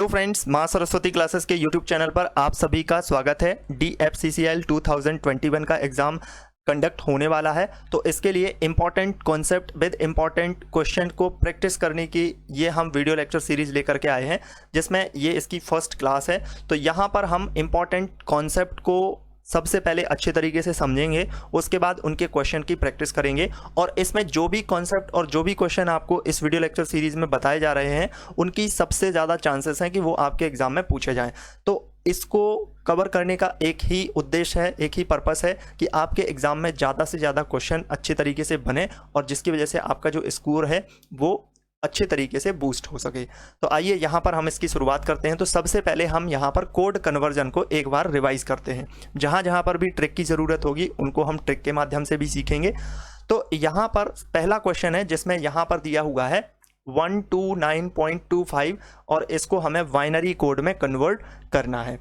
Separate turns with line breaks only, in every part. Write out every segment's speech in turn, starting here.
तो फ्रेंड्स, माँ सरस्वती क्लासेस के यूट्यूब चैनल पर आप सभी का स्वागत है। DFCCIL 2021 का एग्ज़ाम कंडक्ट होने वाला है, तो इसके लिए important concept with important question को प्रैक्टिस करने की ये हम वीडियो लेक्चर सीरीज़ लेकर के आए हैं, जिसमें ये इसकी फर्स्ट क्लास है। तो यहाँ पर हम इम्पॉर्टेंट कॉन्सेप्ट को सबसे पहले अच्छे तरीके से समझेंगे, उसके बाद उनके क्वेश्चन की प्रैक्टिस करेंगे और इसमें जो भी कॉन्सेप्ट और जो भी क्वेश्चन आपको इस वीडियो लेक्चर सीरीज़ में बताए जा रहे हैं, उनकी सबसे ज़्यादा चांसेस हैं कि वो आपके एग्ज़ाम में पूछे जाएं। तो इसको कवर करने का एक ही उद्देश्य है, एक ही पर्पस है कि आपके एग्ज़ाम में ज़्यादा से ज़्यादा क्वेश्चन अच्छे तरीके से बने और जिसकी वजह से आपका जो स्कोर है वो अच्छे तरीके से बूस्ट हो सके। तो आइए यहाँ पर हम इसकी शुरुआत करते हैं। तो सबसे पहले हम यहाँ पर कोड कन्वर्जन को एक बार रिवाइज करते हैं। जहाँ जहाँ पर भी ट्रिक की ज़रूरत होगी उनको हम ट्रिक के माध्यम से भी सीखेंगे। तो यहाँ पर पहला क्वेश्चन है जिसमें यहाँ पर दिया हुआ है 129.25 और इसको हमें बाइनरी कोड में कन्वर्ट करना है।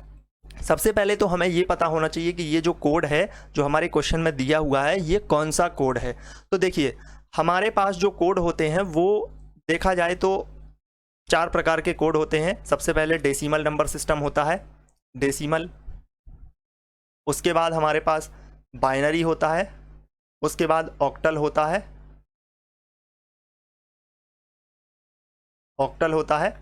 सबसे पहले तो हमें ये पता होना चाहिए कि ये जो कोड है जो हमारे क्वेश्चन में दिया हुआ है ये कौन सा कोड है। तो देखिए, हमारे पास जो कोड होते हैं वो देखा जाए तो 4 प्रकार के कोड होते हैं। सबसे पहले डेसिमल नंबर सिस्टम होता है, डेसिमल। उसके बाद हमारे पास बाइनरी होता है, उसके बाद ऑक्टल होता है,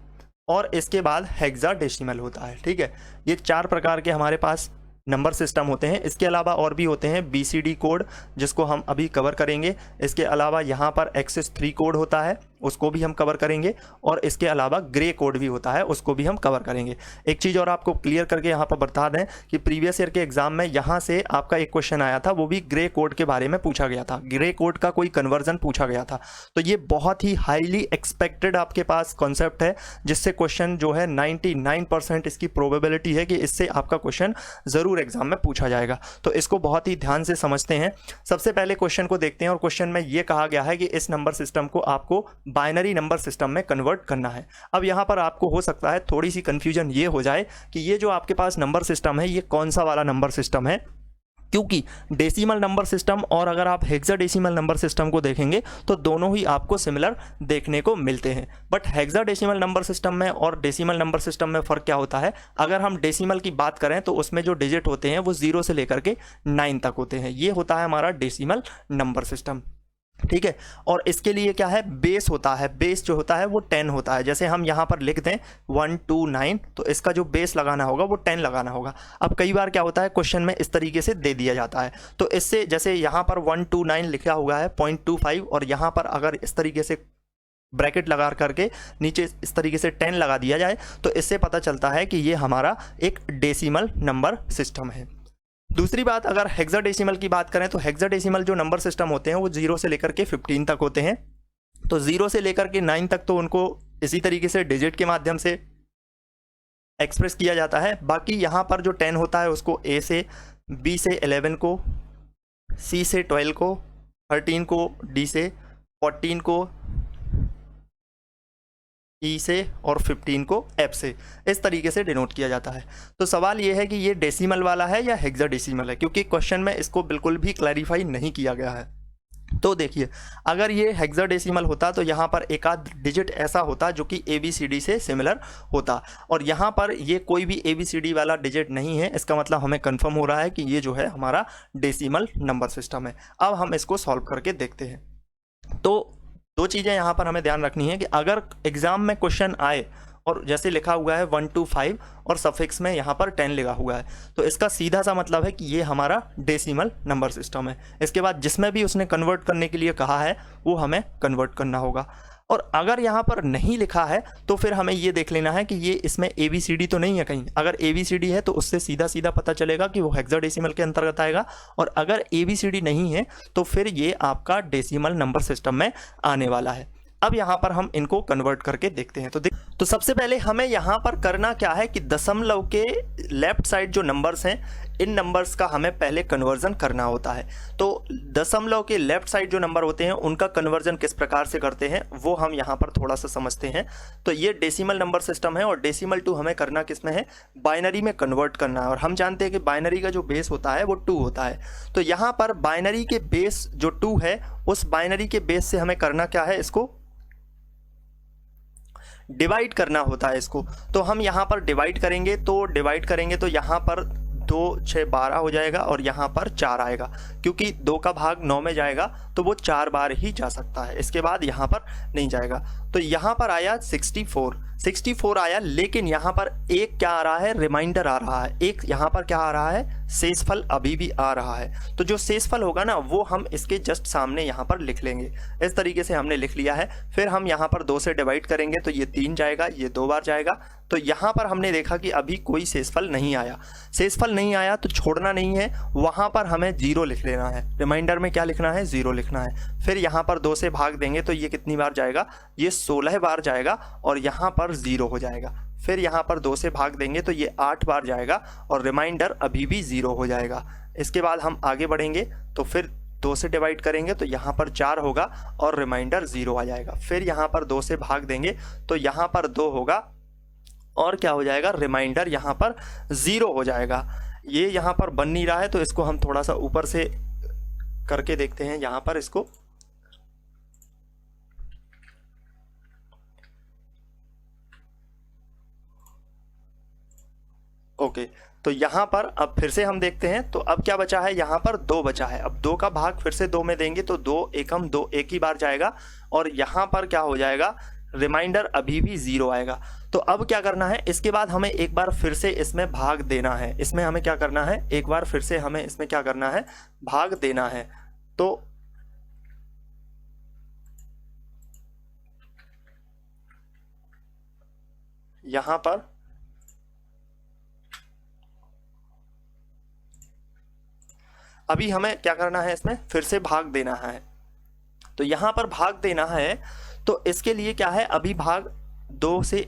और इसके बाद हेक्साडेसिमल होता है। ठीक है, ये 4 प्रकार के हमारे पास नंबर सिस्टम होते हैं। इसके अलावा और भी होते हैं BCD कोड, जिसको हम अभी कवर करेंगे। इसके अलावा यहाँ पर एक्सेस 3 कोड होता है, उसको भी हम कवर करेंगे। और इसके अलावा ग्रे कोड भी होता है, उसको भी हम कवर करेंगे। एक चीज़ और आपको क्लियर करके यहाँ पर बता दें कि प्रीवियस ईयर के एग्जाम में यहाँ से आपका एक क्वेश्चन आया था, वो भी ग्रे कोड के बारे में पूछा गया था। ग्रे कोड का कोई कन्वर्जन पूछा गया था। तो ये बहुत ही हाईली एक्सपेक्टेड आपके पास कॉन्सेप्ट है, जिससे क्वेश्चन जो है 99% इसकी प्रोबेबिलिटी है कि इससे आपका क्वेश्चन ज़रूर एग्जाम में पूछा जाएगा। तो इसको बहुत ही ध्यान से समझते हैं। सबसे पहले क्वेश्चन को देखते हैं और क्वेश्चन में ये कहा गया है कि इस नंबर सिस्टम को आपको बाइनरी नंबर सिस्टम में कन्वर्ट करना है। अब यहाँ पर आपको हो सकता है थोड़ी सी कंफ्यूजन ये हो जाए कि ये जो आपके पास नंबर सिस्टम है ये कौन सा वाला नंबर सिस्टम है, क्योंकि डेसिमल नंबर सिस्टम और अगर आप हेक्साडेसिमल नंबर सिस्टम को देखेंगे तो दोनों ही आपको सिमिलर देखने को मिलते हैं। बट हेक्साडेसिमल नंबर सिस्टम में और डेसिमल नंबर सिस्टम में फ़र्क क्या होता है? अगर हम डेसिमल की बात करें तो उसमें जो डिजिट होते हैं वो 0 से लेकर के 9 तक होते हैं। ये होता है हमारा डेसिमल नंबर सिस्टम। ठीक है, और इसके लिए क्या है, बेस होता है। बेस जो होता है वो 10 होता है। जैसे हम यहाँ पर लिख दें 129, तो इसका जो बेस लगाना होगा वो 10 लगाना होगा। अब कई बार क्या होता है, क्वेश्चन में इस तरीके से दे दिया जाता है, तो इससे जैसे यहाँ पर 129 लिखा हुआ है 0.25 और यहाँ पर अगर इस तरीके से ब्रैकेट लगा करके नीचे इस तरीके से 10 लगा दिया जाए तो इससे पता चलता है कि ये हमारा एक डेसिमल नंबर सिस्टम है। दूसरी बात, अगर हेक्साडेसिमल की बात करें तो हेक्साडेसिमल जो नंबर सिस्टम होते हैं वो 0 से लेकर के 15 तक होते हैं। तो 0 से लेकर के 9 तक तो उनको इसी तरीके से डिजिट के माध्यम से एक्सप्रेस किया जाता है। बाकी यहाँ पर जो 10 होता है उसको A से, B से 11 को, C से 12 को, 13 को D से, 14 को E से और 15 को F से, इस तरीके से डिनोट किया जाता है। तो सवाल ये है कि ये डेसिमल वाला है या हेक्साडेसिमल है, क्योंकि क्वेश्चन में इसको बिल्कुल भी क्लैरिफाई नहीं किया गया है। तो देखिए, अगर ये हेक्साडेसिमल होता तो यहाँ पर एक आध डिजिट ऐसा होता जो कि ABCD से सिमिलर होता, और यहाँ पर ये कोई भी ABCD वाला डिजिट नहीं है। इसका मतलब हमें कंफर्म हो रहा है कि ये जो है हमारा डेसिमल नंबर सिस्टम है। अब हम इसको सॉल्व करके देखते हैं। तो 2 चीज़ें यहाँ पर हमें ध्यान रखनी है कि अगर एग्ज़ाम में क्वेश्चन आए और जैसे लिखा हुआ है 125 और सफिक्स में यहाँ पर 10 लिखा हुआ है, तो इसका सीधा सा मतलब है कि ये हमारा डेसिमल नंबर सिस्टम है। इसके बाद जिसमें भी उसने कन्वर्ट करने के लिए कहा है वो हमें कन्वर्ट करना होगा। और अगर यहाँ पर नहीं लिखा है तो फिर हमें ये देख लेना है कि ये इसमें ABCD तो नहीं है कहीं। अगर ABCD है तो उससे सीधा सीधा पता चलेगा कि वो हेक्साडेसिमल के अंतर्गत आएगा, और अगर ABCD नहीं है तो फिर ये आपका डेसिमल नंबर सिस्टम में आने वाला है। अब यहाँ पर हम इनको कन्वर्ट करके देखते हैं। तो सबसे पहले हमें यहाँ पर करना क्या है कि दशमलव के लेफ्ट साइड जो नंबर्स हैं, इन नंबर्स का हमें पहले कन्वर्जन करना होता है। तो दशमलव के लेफ्ट साइड जो नंबर होते हैं उनका कन्वर्जन किस प्रकार से करते हैं वो हम यहाँ पर थोड़ा सा समझते हैं। तो ये डेसिमल नंबर सिस्टम है और डेसिमल टू हमें करना किस में है, बाइनरी में कन्वर्ट करना है। और हम जानते हैं कि बाइनरी का जो बेस होता है वो 2 होता है। तो यहाँ पर बाइनरी के बेस जो 2 है, उस बाइनरी के बेस से हमें करना क्या है, इसको डिवाइड करना होता है इसको। तो हम यहाँ पर डिवाइड करेंगे तो यहाँ पर 2 6 12 हो जाएगा और यहाँ पर 4 आएगा, क्योंकि 2 का भाग 9 में जाएगा तो वो 4 बार ही जा सकता है, इसके बाद यहाँ पर नहीं जाएगा। तो यहाँ पर आया 64 आया, लेकिन यहाँ पर एक क्या आ रहा है, रिमाइंडर आ रहा है, एक यहाँ पर क्या आ रहा है, शेषफल अभी भी आ रहा है। तो जो शेषफल होगा ना वो हम इसके जस्ट सामने यहाँ पर लिख लेंगे। इस तरीके से हमने लिख लिया है। फिर हम यहाँ पर 2 से डिवाइड करेंगे तो ये 3 जाएगा, ये 2 बार जाएगा। तो यहाँ पर हमने देखा कि अभी कोई शेषफल नहीं आया, तो छोड़ना नहीं है, वहाँ पर हमें 0 लिख लेना है। रिमाइंडर में क्या लिखना है, 0 लिखना है। फिर यहाँ पर 2 से भाग देंगे तो ये कितनी बार जाएगा, ये 16 बार जाएगा और यहाँ पर 0 हो जाएगा। फिर यहाँ पर 2 से भाग देंगे तो ये 8 बार जाएगा और रिमाइंडर अभी भी 0 हो जाएगा। इसके बाद हम आगे बढ़ेंगे तो फिर 2 से डिवाइड करेंगे तो यहाँ पर 4 होगा और रिमाइंडर 0 आ जाएगा। फिर यहाँ पर 2 से भाग देंगे तो यहाँ पर 2 होगा और क्या हो जाएगा, रिमाइंडर यहाँ पर 0 हो जाएगा। ये यहाँ पर बन नहीं रहा है तो इसको हम थोड़ा सा ऊपर से करके देखते हैं। यहाँ पर इसको ओके, तो यहाँ पर अब फिर से हम देखते हैं। तो अब क्या बचा है, यहाँ पर 2 बचा है। अब 2 का भाग फिर से 2 में देंगे तो 2 एकम 2 एक ही बार जाएगा और यहाँ पर क्या हो जाएगा, रिमाइंडर अभी भी 0 आएगा। तो अब क्या करना है, इसके बाद हमें एक बार फिर से इसमें भाग देना है। इसमें हमें क्या करना है, एक बार फिर से हमें इसमें क्या करना है, भाग देना है। तो यहाँ पर अभी हमें क्या करना है, इसमें फिर से भाग देना है। तो यहाँ पर भाग देना है तो इसके लिए क्या है, अभी भाग 2 से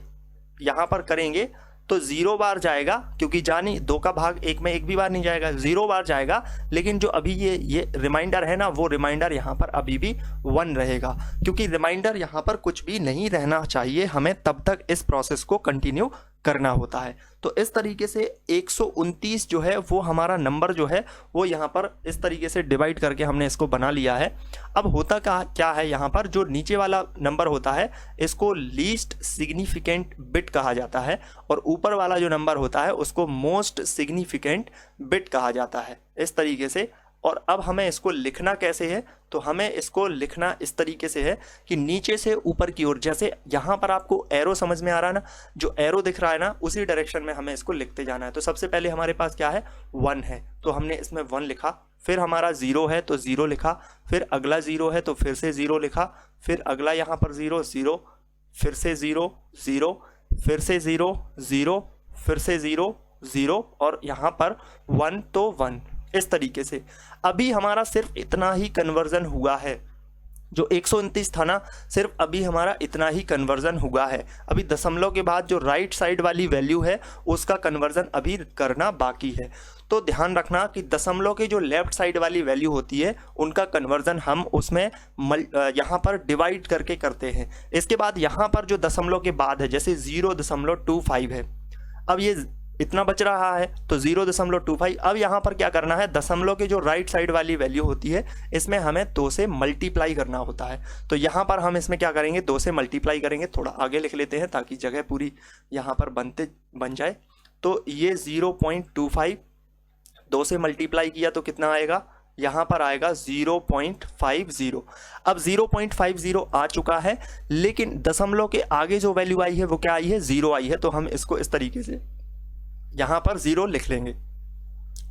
यहाँ पर करेंगे तो 0 बार जाएगा, क्योंकि जानी 2 का भाग 1 में एक भी बार नहीं जाएगा, 0 बार जाएगा। लेकिन जो अभी ये रिमाइंडर है ना, वो रिमाइंडर यहाँ पर अभी भी 1 रहेगा, क्योंकि रिमाइंडर यहाँ पर कुछ भी नहीं रहना चाहिए, हमें तब तक इस प्रोसेस को कंटिन्यू करना होता है। तो इस तरीके से 129 जो है वो हमारा नंबर जो है वो यहाँ पर इस तरीके से डिवाइड करके हमने इसको बना लिया है। अब होता क्या है, यहाँ पर जो नीचे वाला नंबर होता है इसको लीस्ट सिग्निफिकेंट बिट कहा जाता है और ऊपर वाला जो नंबर होता है उसको मोस्ट सिग्निफिकेंट बिट कहा जाता है, इस तरीके से। और अब हमें इसको लिखना कैसे है, तो हमें इसको लिखना इस तरीके से है कि नीचे से ऊपर की ओर, जैसे यहाँ पर आपको एरो समझ में आ रहा है ना, जो एरो दिख रहा है ना उसी डायरेक्शन में हमें इसको लिखते जाना है। तो सबसे पहले हमारे पास क्या है, 1 है, तो हमने इसमें 1 लिखा। फिर हमारा 0 है तो 0 लिखा। फिर अगला 0 है तो फिर से 0 लिखा। फिर अगला यहाँ पर 0 0, फिर से 0 0, फिर से 0 0, फिर से 0 0 और यहाँ पर 1 तो 1, इस तरीके से। अभी हमारा सिर्फ इतना ही कन्वर्जन हुआ है, जो 129 था ना, सिर्फ अभी हमारा इतना ही कन्वर्जन हुआ है। अभी दशमलव के बाद जो राइट साइड वाली वैल्यू है उसका कन्वर्जन अभी करना बाकी है। तो ध्यान रखना कि दशमलव के जो लेफ्ट साइड वाली वैल्यू होती है उनका कन्वर्जन हम उसमें यहाँ पर डिवाइड करके करते हैं। इसके बाद यहाँ पर जो दशमलव के बाद है, जैसे 0.25 है, अब ये इतना बच रहा है तो 0.25। अब यहाँ पर क्या करना है, दशमलव के जो राइट साइड वाली वैल्यू होती है इसमें हमें 2 से मल्टीप्लाई करना होता है। तो यहाँ पर हम इसमें क्या करेंगे, 2 से मल्टीप्लाई करेंगे। थोड़ा आगे लिख लेते हैं ताकि जगह पूरी यहाँ पर बन जाए। तो ये 0.25 2 से मल्टीप्लाई किया तो कितना आएगा, यहाँ पर आएगा 0.50। अब 0.50 आ चुका है, लेकिन दशमलव के आगे जो वैल्यू आई है वो क्या आई है, 0 आई है। तो हम इसको इस तरीके से यहाँ पर 0 लिख लेंगे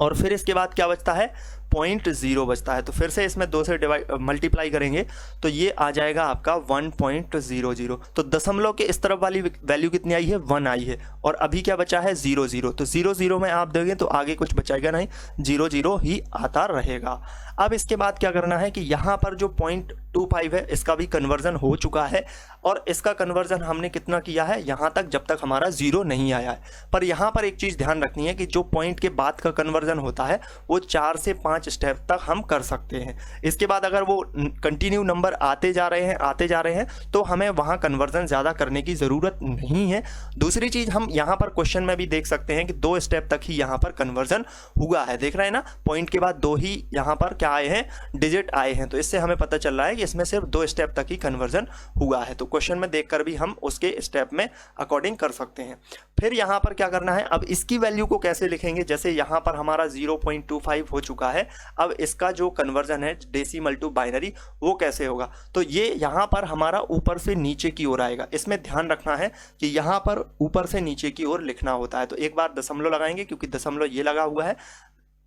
और फिर इसके बाद क्या बचता है, 0.0 बचता है। तो फिर से इसमें 2 से मल्टीप्लाई करेंगे तो ये आ जाएगा आपका 1.00। तो दशमलव के इस तरफ वाली वैल्यू कितनी आई है, 1 आई है। और अभी क्या बचा है, 0 तो 0 में आप देंगे तो आगे कुछ बचाएगा नहीं, 0 ही आता रहेगा। अब इसके बाद क्या करना है कि यहाँ पर जो 0.25 है इसका भी कन्वर्जन हो चुका है और इसका कन्वर्जन हमने कितना किया है, यहाँ तक जब तक हमारा 0 नहीं आया है। पर यहाँ पर एक चीज़ ध्यान रखनी है कि जो पॉइंट के बाद का कन्वर्जन होता है वो 4 से 5 5 स्टेप तक हम कर सकते हैं। इसके बाद अगर वो कंटिन्यू नंबर आते जा रहे हैं तो हमें वहाँ कन्वर्जन ज़्यादा करने की ज़रूरत नहीं है। दूसरी चीज़ हम यहाँ पर क्वेश्चन में भी देख सकते हैं कि 2 स्टेप तक ही यहाँ पर कन्वर्जन हुआ है, देख रहे हैं ना, पॉइंट के बाद 2 ही यहाँ पर क्या आए हैं, डिजिट आए हैं। तो इससे हमें पता चल रहा है कि इसमें सिर्फ 2 स्टेप तक ही कन्वर्जन हुआ है। तो क्वेश्चन में देखकर भी हम उसके स्टेप में अकॉर्डिंग कर सकते हैं। फिर यहाँ पर क्या करना है, अब इसकी वैल्यू को कैसे लिखेंगे, जैसे यहाँ पर हमारा 0.25 हो चुका है, अब इसका जो कन्वर्जन है डेसिमल टू बाइनरी वो कैसे होगा, तो ये यहाँ पर हमारा ऊपर से नीचे की ओर आएगा। इसमें ध्यान रखना है कि यहाँ पर ऊपर से नीचे की ओर लिखना होता है। तो एक बार दशमलव लगाएंगे, क्योंकि दशमलव ये लगा हुआ है,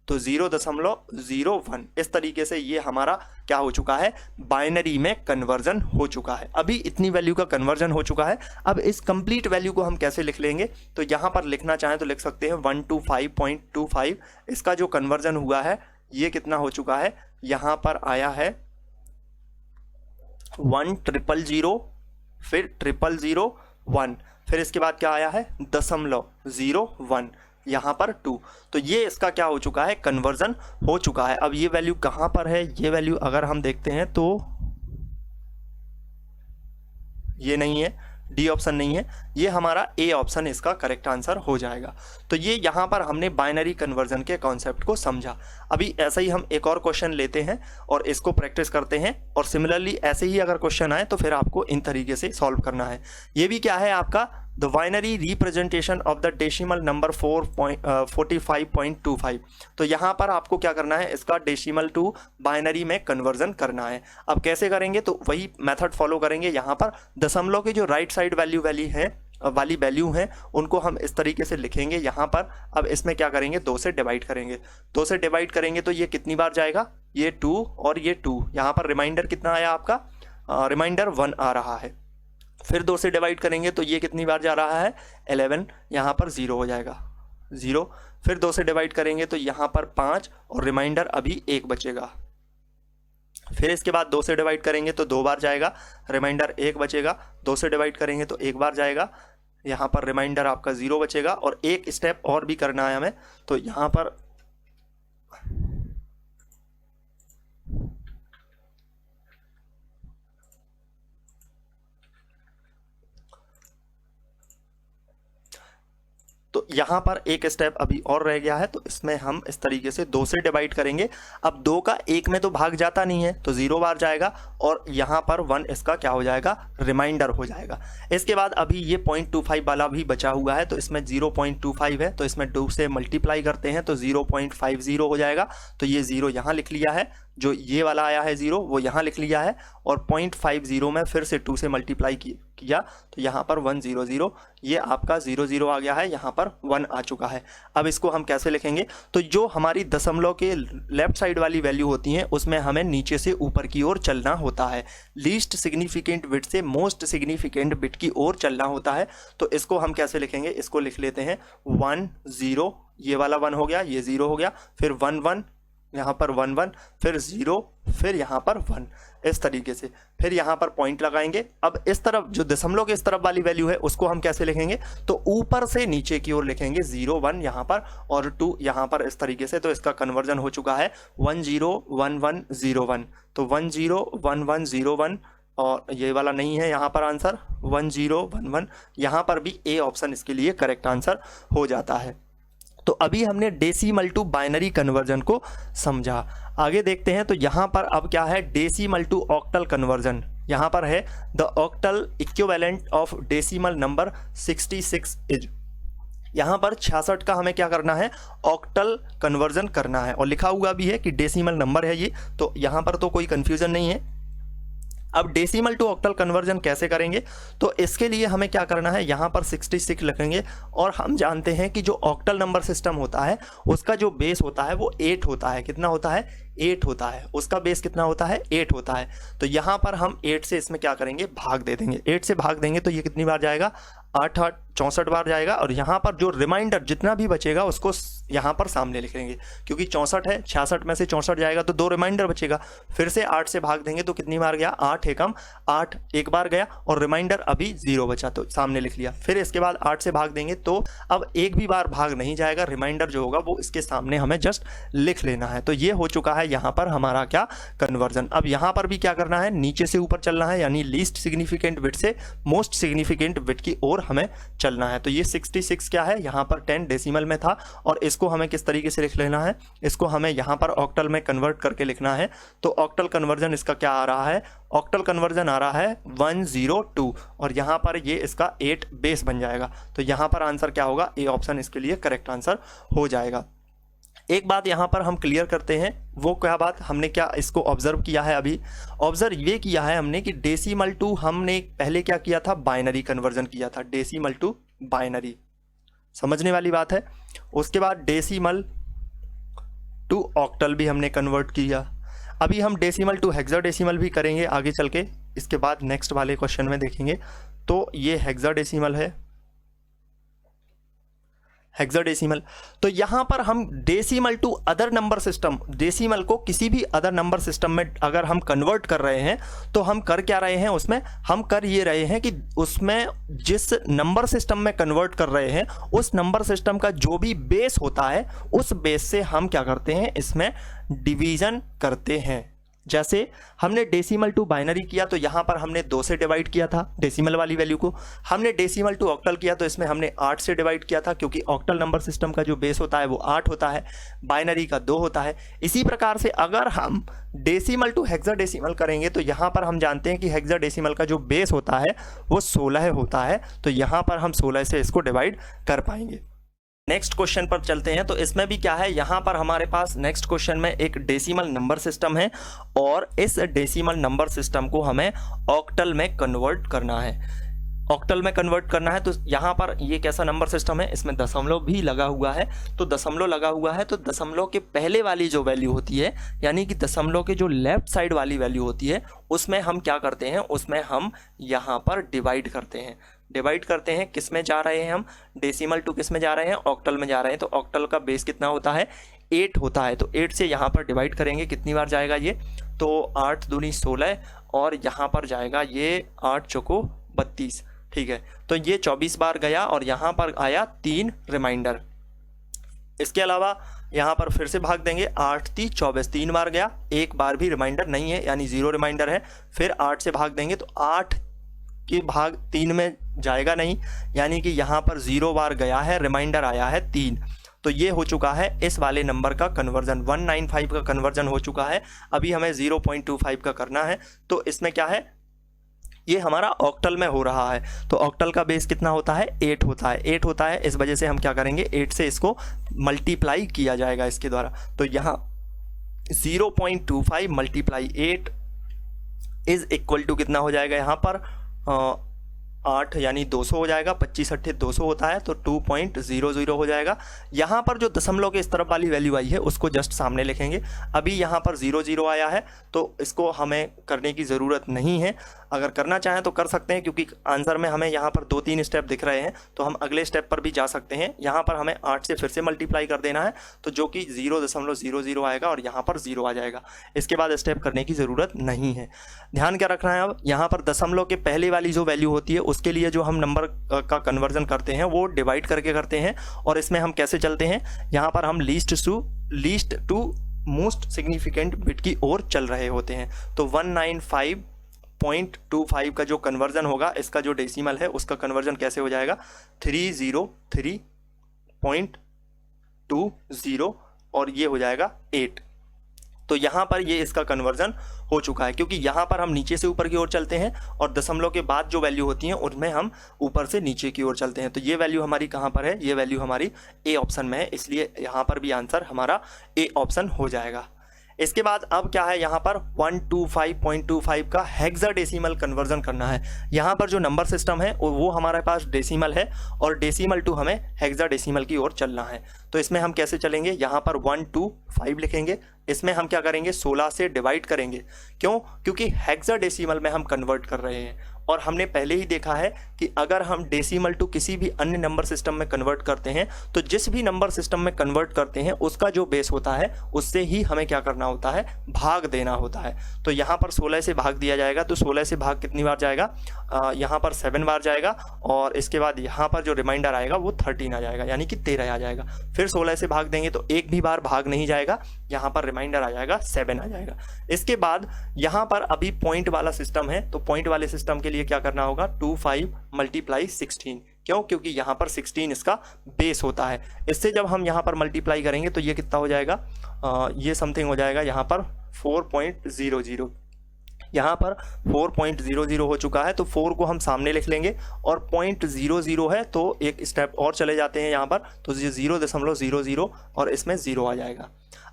तो 0.01 इस तरीके से ये हमारा क्या हो चुका है, बाइनरी में कन्वर्जन हो चुका है। अभी इतनी वैल्यू का कन्वर्जन हो चुका है। अब इस कंप्लीट वैल्यू को हम कैसे लिख लेंगे, तो यहाँ पर लिखना चाहें तो लिख सकते हैं 125.25। इसका जो कन्वर्जन हुआ है ये कितना हो चुका है, यहाँ पर आया है 1,000,000, फिर 0,000,1, फिर इसके बाद क्या आया है 0.01, यहाँ पर 2। तो ये इसका क्या हो चुका है, कन्वर्जन हो चुका है। अब ये वैल्यू कहाँ पर है, ये वैल्यू अगर हम देखते हैं तो ये नहीं है, डी ऑप्शन नहीं है, ये हमारा ए ऑप्शन इसका करेक्ट आंसर हो जाएगा। तो ये यहाँ पर हमने बाइनरी कन्वर्जन के कॉन्सेप्ट को समझा। अभी ऐसा ही हम एक और क्वेश्चन लेते हैं और इसको प्रैक्टिस करते हैं, और सिमिलरली ऐसे ही अगर क्वेश्चन आए तो फिर आपको इन तरीके से सॉल्व करना है। ये भी क्या है आपका, the binary representation of the decimal number 45.25। तो यहाँ पर आपको क्या करना है, इसका डेसिमल टू बाइनरी में कन्वर्जन करना है। अब कैसे करेंगे, तो वही मेथड फॉलो करेंगे। यहाँ पर दशमलव की जो राइट साइड वैल्यू वाली वैल्यू हैं उनको हम इस तरीके से लिखेंगे यहाँ पर। अब इसमें क्या करेंगे, 2 से डिवाइड करेंगे। 2 से डिवाइड करेंगे तो ये कितनी बार जाएगा, ये 2 और ये 2। यहाँ पर रिमाइंडर कितना आया आपका, रिमाइंडर 1 आ रहा है। फिर 2 से डिवाइड करेंगे तो ये कितनी बार जा रहा है, 11, यहाँ पर 0 हो जाएगा, 0। फिर 2 से डिवाइड करेंगे तो यहाँ पर 5 और रिमाइंडर अभी 1 बचेगा। फिर इसके बाद 2 से डिवाइड करेंगे तो 2 बार जाएगा, रिमाइंडर 1 बचेगा। 2 से डिवाइड करेंगे तो 1 बार जाएगा, यहाँ पर रिमाइंडर आपका 0 बचेगा। और एक स्टेप और भी करना है हमें, तो यहाँ पर तो यहाँ पर एक स्टेप अभी और रह गया है, तो इसमें हम इस तरीके से 2 से डिवाइड करेंगे। अब 2 का 1 में तो भाग जाता नहीं है, तो 0 बार जाएगा, और यहाँ पर 1 इसका क्या हो जाएगा, रिमाइंडर हो जाएगा। इसके बाद अभी ये 0.25 वाला भी बचा हुआ है, तो इसमें 0.25 है, तो इसमें 2 से मल्टीप्लाई करते हैं तो 0.50 हो जाएगा। तो ये 0 यहाँ लिख लिया है, जो ये वाला आया है 0 वो यहाँ लिख लिया है, और 0.50 में फिर से 2 से मल्टीप्लाई किया तो यहाँ पर 100, ये आपका 00 आ गया है, यहाँ पर 1 आ चुका है। अब इसको हम कैसे लिखेंगे, तो जो हमारी दशमलव के लेफ्ट साइड वाली वैल्यू होती हैं उसमें हमें नीचे से ऊपर की ओर चलना होता है। लीस्ट सिग्निफिकेंट बिट से मोस्ट सिग्निफिकेंट बिट की ओर चलना होता है। तो इसको हम कैसे लिखेंगे, इसको लिख लेते हैं 1 0, ये वाला 1 हो गया, ये 0 हो गया, फिर 1 1, यहाँ पर 1 1, फिर 0, फिर यहाँ पर 1, इस तरीके से। फिर यहाँ पर पॉइंट लगाएंगे। अब इस तरफ जो दशमलव के इस तरफ वाली वैल्यू है उसको हम कैसे लिखेंगे, तो ऊपर से नीचे की ओर लिखेंगे, 0 1 यहाँ पर और 2 यहाँ पर, इस तरीके से। तो इसका कन्वर्जन हो चुका है 1 0 1 1 0 1, तो 1 0 1 1 0 1, और ये वाला नहीं है यहाँ पर आंसर 1 0 1 1, यहाँ पर भी ए ऑप्शन इसके लिए करेक्ट आंसर हो जाता है। तो अभी हमने डेसिमल टू बाइनरी कन्वर्जन को समझा। आगे देखते हैं, तो यहाँ पर अब क्या है, डेसिमल टू ऑक्टल कन्वर्जन। यहाँ पर है the octal equivalent of decimal number 66 is. यहाँ पर 66 का हमें क्या करना है, ऑक्टल कन्वर्जन करना है, और लिखा हुआ भी है कि डेसिमल नंबर है ये, तो यहाँ पर तो कोई कन्फ्यूजन नहीं है। अब डेसिमल टू ऑक्टल कन्वर्जन कैसे करेंगे, तो इसके लिए हमें क्या करना है, यहाँ पर 66 लिखेंगे, और हम जानते हैं कि जो ऑक्टल नंबर सिस्टम होता है उसका जो बेस होता है वो 8 होता है। कितना होता है, 8 होता है, उसका बेस कितना होता है 8 होता है। तो यहाँ पर हम 8 से इसमें क्या करेंगे भाग दे देंगे, 8 से भाग देंगे तो ये कितनी बार जाएगा 8 8 64 बार जाएगा। और यहाँ पर जो रिमाइंडर जितना भी बचेगा उसको यहाँ पर सामने लिखेंगे, क्योंकि 64 है, 66 में से 64 जाएगा तो 2 रिमाइंडर बचेगा। फिर से 8 से भाग देंगे तो कितनी बार गया 8 एकम 8 एक बार गया और रिमाइंडर अभी 0 बचा तो सामने लिख लिया। फिर इसके बाद 8 से भाग देंगे तो अब एक भी बार भाग नहीं जाएगा, रिमाइंडर जो होगा वो इसके सामने हमें जस्ट लिख लेना है। तो ये हो चुका है यहाँ पर हमारा क्या कन्वर्जन। अब यहाँ पर भी क्या करना है, नीचे से ऊपर चलना है, यानी लीस्ट सिग्निफिकेंट बिट से मोस्ट सिग्निफिकेंट बिट की ओर हमें चलना है। तो ये 66 क्या है, यहाँ पर 10 डेसिमल में था और इसको हमें किस तरीके से लिख लेना है, इसको हमें यहाँ पर ऑक्टल में कन्वर्ट करके लिखना है। तो ऑक्टल कन्वर्जन इसका क्या आ रहा है, ऑक्टल कन्वर्जन आ रहा है 102 और यहाँ पर ये इसका 8 बेस बन जाएगा। तो यहाँ पर आंसर क्या होगा, ए ऑप्शन इसके लिए करेक्ट आंसर हो जाएगा। एक बात यहाँ पर हम क्लियर करते हैं, वो क्या बात हमने क्या इसको ऑब्जर्व किया है, अभी ऑब्जर्व ये किया है हमने कि डेसिमल टू हमने पहले क्या किया था, बाइनरी कन्वर्जन किया था, डेसिमल टू बाइनरी, समझने वाली बात है। उसके बाद डेसिमल टू ऑक्टल भी हमने कन्वर्ट किया। अभी हम डेसिमल टू हेक्साडेसिमल भी करेंगे आगे चल के, इसके बाद नेक्स्ट वाले क्वेश्चन में देखेंगे। तो ये हेक्साडेसिमल है, हेक्साडेसिमल। तो यहाँ पर हम decimal to other number system, decimal को किसी भी अदर नंबर सिस्टम में अगर हम कन्वर्ट कर रहे हैं तो हम कर क्या रहे हैं, उसमें हम कर ये रहे हैं कि उसमें जिस नंबर सिस्टम में कन्वर्ट कर रहे हैं उस नंबर सिस्टम का जो भी बेस होता है उस बेस से हम क्या करते हैं, इसमें डिवीजन करते हैं। जैसे हमने डेसिमल टू बाइनरी किया तो यहाँ पर हमने 2 से डिवाइड किया था डेसिमल वाली वैल्यू को। हमने डेसिमल टू ऑक्टल किया तो इसमें हमने 8 से डिवाइड किया था, क्योंकि ऑक्टल नंबर सिस्टम का जो बेस होता है वो 8 होता है, बाइनरी का 2 होता है। इसी प्रकार से अगर हम डेसिमल टू हेक्साडेसिमल करेंगे तो यहाँ पर हम जानते हैं कि हेक्साडेसिमल का जो बेस होता है वो 16 होता है। तो यहाँ पर हम 16 से इसको डिवाइड कर पाएंगे। नेक्स्ट क्वेश्चन पर चलते हैं। तो इसमें भी क्या है, यहाँ पर हमारे पास नेक्स्ट क्वेश्चन में एक डेसिमल नंबर सिस्टम है और इस डेसिमल नंबर सिस्टम को हमें ऑक्टल में कन्वर्ट करना है, ऑक्टल में कन्वर्ट करना है। तो यहाँ पर ये कैसा नंबर सिस्टम है, इसमें दशमलव भी लगा हुआ है। तो दशमलव लगा हुआ है तो दशमलव के पहले वाली जो वैल्यू होती है, यानी कि दशमलव के जो लेफ्ट साइड वाली वैल्यू होती है, उसमें हम क्या करते हैं, उसमें हम यहाँ पर डिवाइड करते हैं। डिवाइड करते हैं किस में जा रहे हैं हम, डेसिमल टू किस में जा रहे हैं, ऑक्टल में जा रहे हैं। तो ऑक्टल का बेस कितना होता है 8 होता है। तो 8 से यहाँ पर डिवाइड करेंगे, कितनी बार जाएगा ये, तो 8 दूनी 16 और यहाँ पर जाएगा ये 8 चौको 32, ठीक है। तो ये 24 बार गया और यहाँ पर आया 3 रिमाइंडर। इसके अलावा यहाँ पर फिर से भाग देंगे, 8 3 24, 3 बार गया, एक बार भी रिमाइंडर नहीं है, यानी 0 रिमाइंडर है। फिर 8 से भाग देंगे तो 8 के भाग 3 में जाएगा नहीं, यानी कि यहाँ पर 0 बार गया है, रिमाइंडर आया है 3। तो ये हो चुका है इस वाले नंबर का कन्वर्जन, 195 का कन्वर्जन हो चुका है। अभी हमें 0.25 का करना है। तो इसमें क्या है, ये हमारा ऑक्टल में हो रहा है। तो ऑक्टल का बेस कितना होता है 8 होता है, 8 होता है। इस वजह से हम क्या करेंगे, 8 से इसको मल्टीप्लाई किया जाएगा इसके द्वारा। तो यहाँ 0.25 मल्टीप्लाई 8 इज इक्वल टू कितना हो जाएगा, यहाँ पर 8 यानी 200 हो जाएगा, 25 8 200 होता है। तो 2.00 हो जाएगा। यहाँ पर जो दशमलव के इस तरफ वाली वैल्यू आई है उसको जस्ट सामने लिखेंगे। अभी यहाँ पर 00 आया है तो इसको हमें करने की ज़रूरत नहीं है। अगर करना चाहें तो कर सकते हैं, क्योंकि आंसर में हमें यहाँ पर 2-3 स्टेप दिख रहे हैं, तो हम अगले स्टेप पर भी जा सकते हैं। यहाँ पर हमें 8 से फिर से मल्टीप्लाई कर देना है, तो जो कि 0.00 आएगा और यहाँ पर 0 आ जाएगा। इसके बाद स्टेप करने की ज़रूरत नहीं है। ध्यान क्या रखना है, अब यहाँ पर दशमलव के पहले वाली जो वैल्यू होती है उसके लिए जो हम नंबर का कन्वर्जन करते हैं वो डिवाइड करके करते हैं। और इसमें हम कैसे चलते हैं, यहाँ पर हम least to most significant bit की ओर चल रहे होते हैं। तो 195.25 का जो कन्वर्जन होगा, इसका जो डेसिमल है उसका कन्वर्जन कैसे हो जाएगा, 303.20 और ये हो जाएगा 8। तो यहाँ पर ये इसका कन्वर्जन हो चुका है, क्योंकि यहाँ पर हम नीचे से ऊपर की ओर चलते हैं और दशमलव के बाद जो वैल्यू होती हैं उनमें हम ऊपर से नीचे की ओर चलते हैं। तो ये वैल्यू हमारी कहाँ पर है, ये वैल्यू हमारी ए ऑप्शन में है, इसलिए यहाँ पर भी आंसर हमारा ए ऑप्शन हो जाएगा। इसके बाद अब क्या है, यहाँ पर 125.25 का हेक्साडेसिमल कन्वर्जन करना है। यहाँ पर जो नंबर सिस्टम है वो हमारे पास डेसिमल है और डेसिमल टू हमें हेक्साडेसिमल की ओर चलना है। तो इसमें हम कैसे चलेंगे, यहाँ पर 125 लिखेंगे, इसमें हम क्या करेंगे 16 से डिवाइड करेंगे। क्यों? क्योंकि हेक्साडेसिमल में हम कन्वर्ट कर रहे हैं और हमने पहले ही देखा है कि अगर हम डेसिमल टू किसी भी अन्य नंबर सिस्टम में कन्वर्ट करते हैं तो जिस भी नंबर सिस्टम में कन्वर्ट करते हैं उसका जो बेस होता है उससे ही हमें क्या करना होता है, भाग देना होता है। तो यहाँ पर 16 से भाग दिया जाएगा, तो 16 से भाग कितनी बार जाएगा, यहाँ पर 7 बार जाएगा और इसके बाद यहाँ पर जो रिमाइंडर आएगा वो 13 आ जाएगा, यानी कि 13 आ जाएगा। फिर 16 से भाग देंगे तो एक भी बार भाग नहीं जाएगा, यहाँ पर रिमाइंडर आ जाएगा 7 आ जाएगा। इसके बाद यहाँ पर अभी पॉइंट वाला सिस्टम है, तो पॉइंट वाले सिस्टम के लिए क्या करना होगा, 25 मल्टीप्लाई 16। क्यों? क्योंकि यहाँ पर 16 इसका बेस होता है। इससे जब हम यहाँ पर मल्टीप्लाई करेंगे तो ये कितना हो जाएगा, ये समथिंग हो जाएगा यहाँ पर 4.00। यहाँ पर 4.00 हो चुका है, तो 4 को हम सामने लिख लेंगे और 0.00 है तो एक स्टेप और चले जाते हैं यहाँ पर, तो ये 0.00 और इसमें 0 आ जाएगा।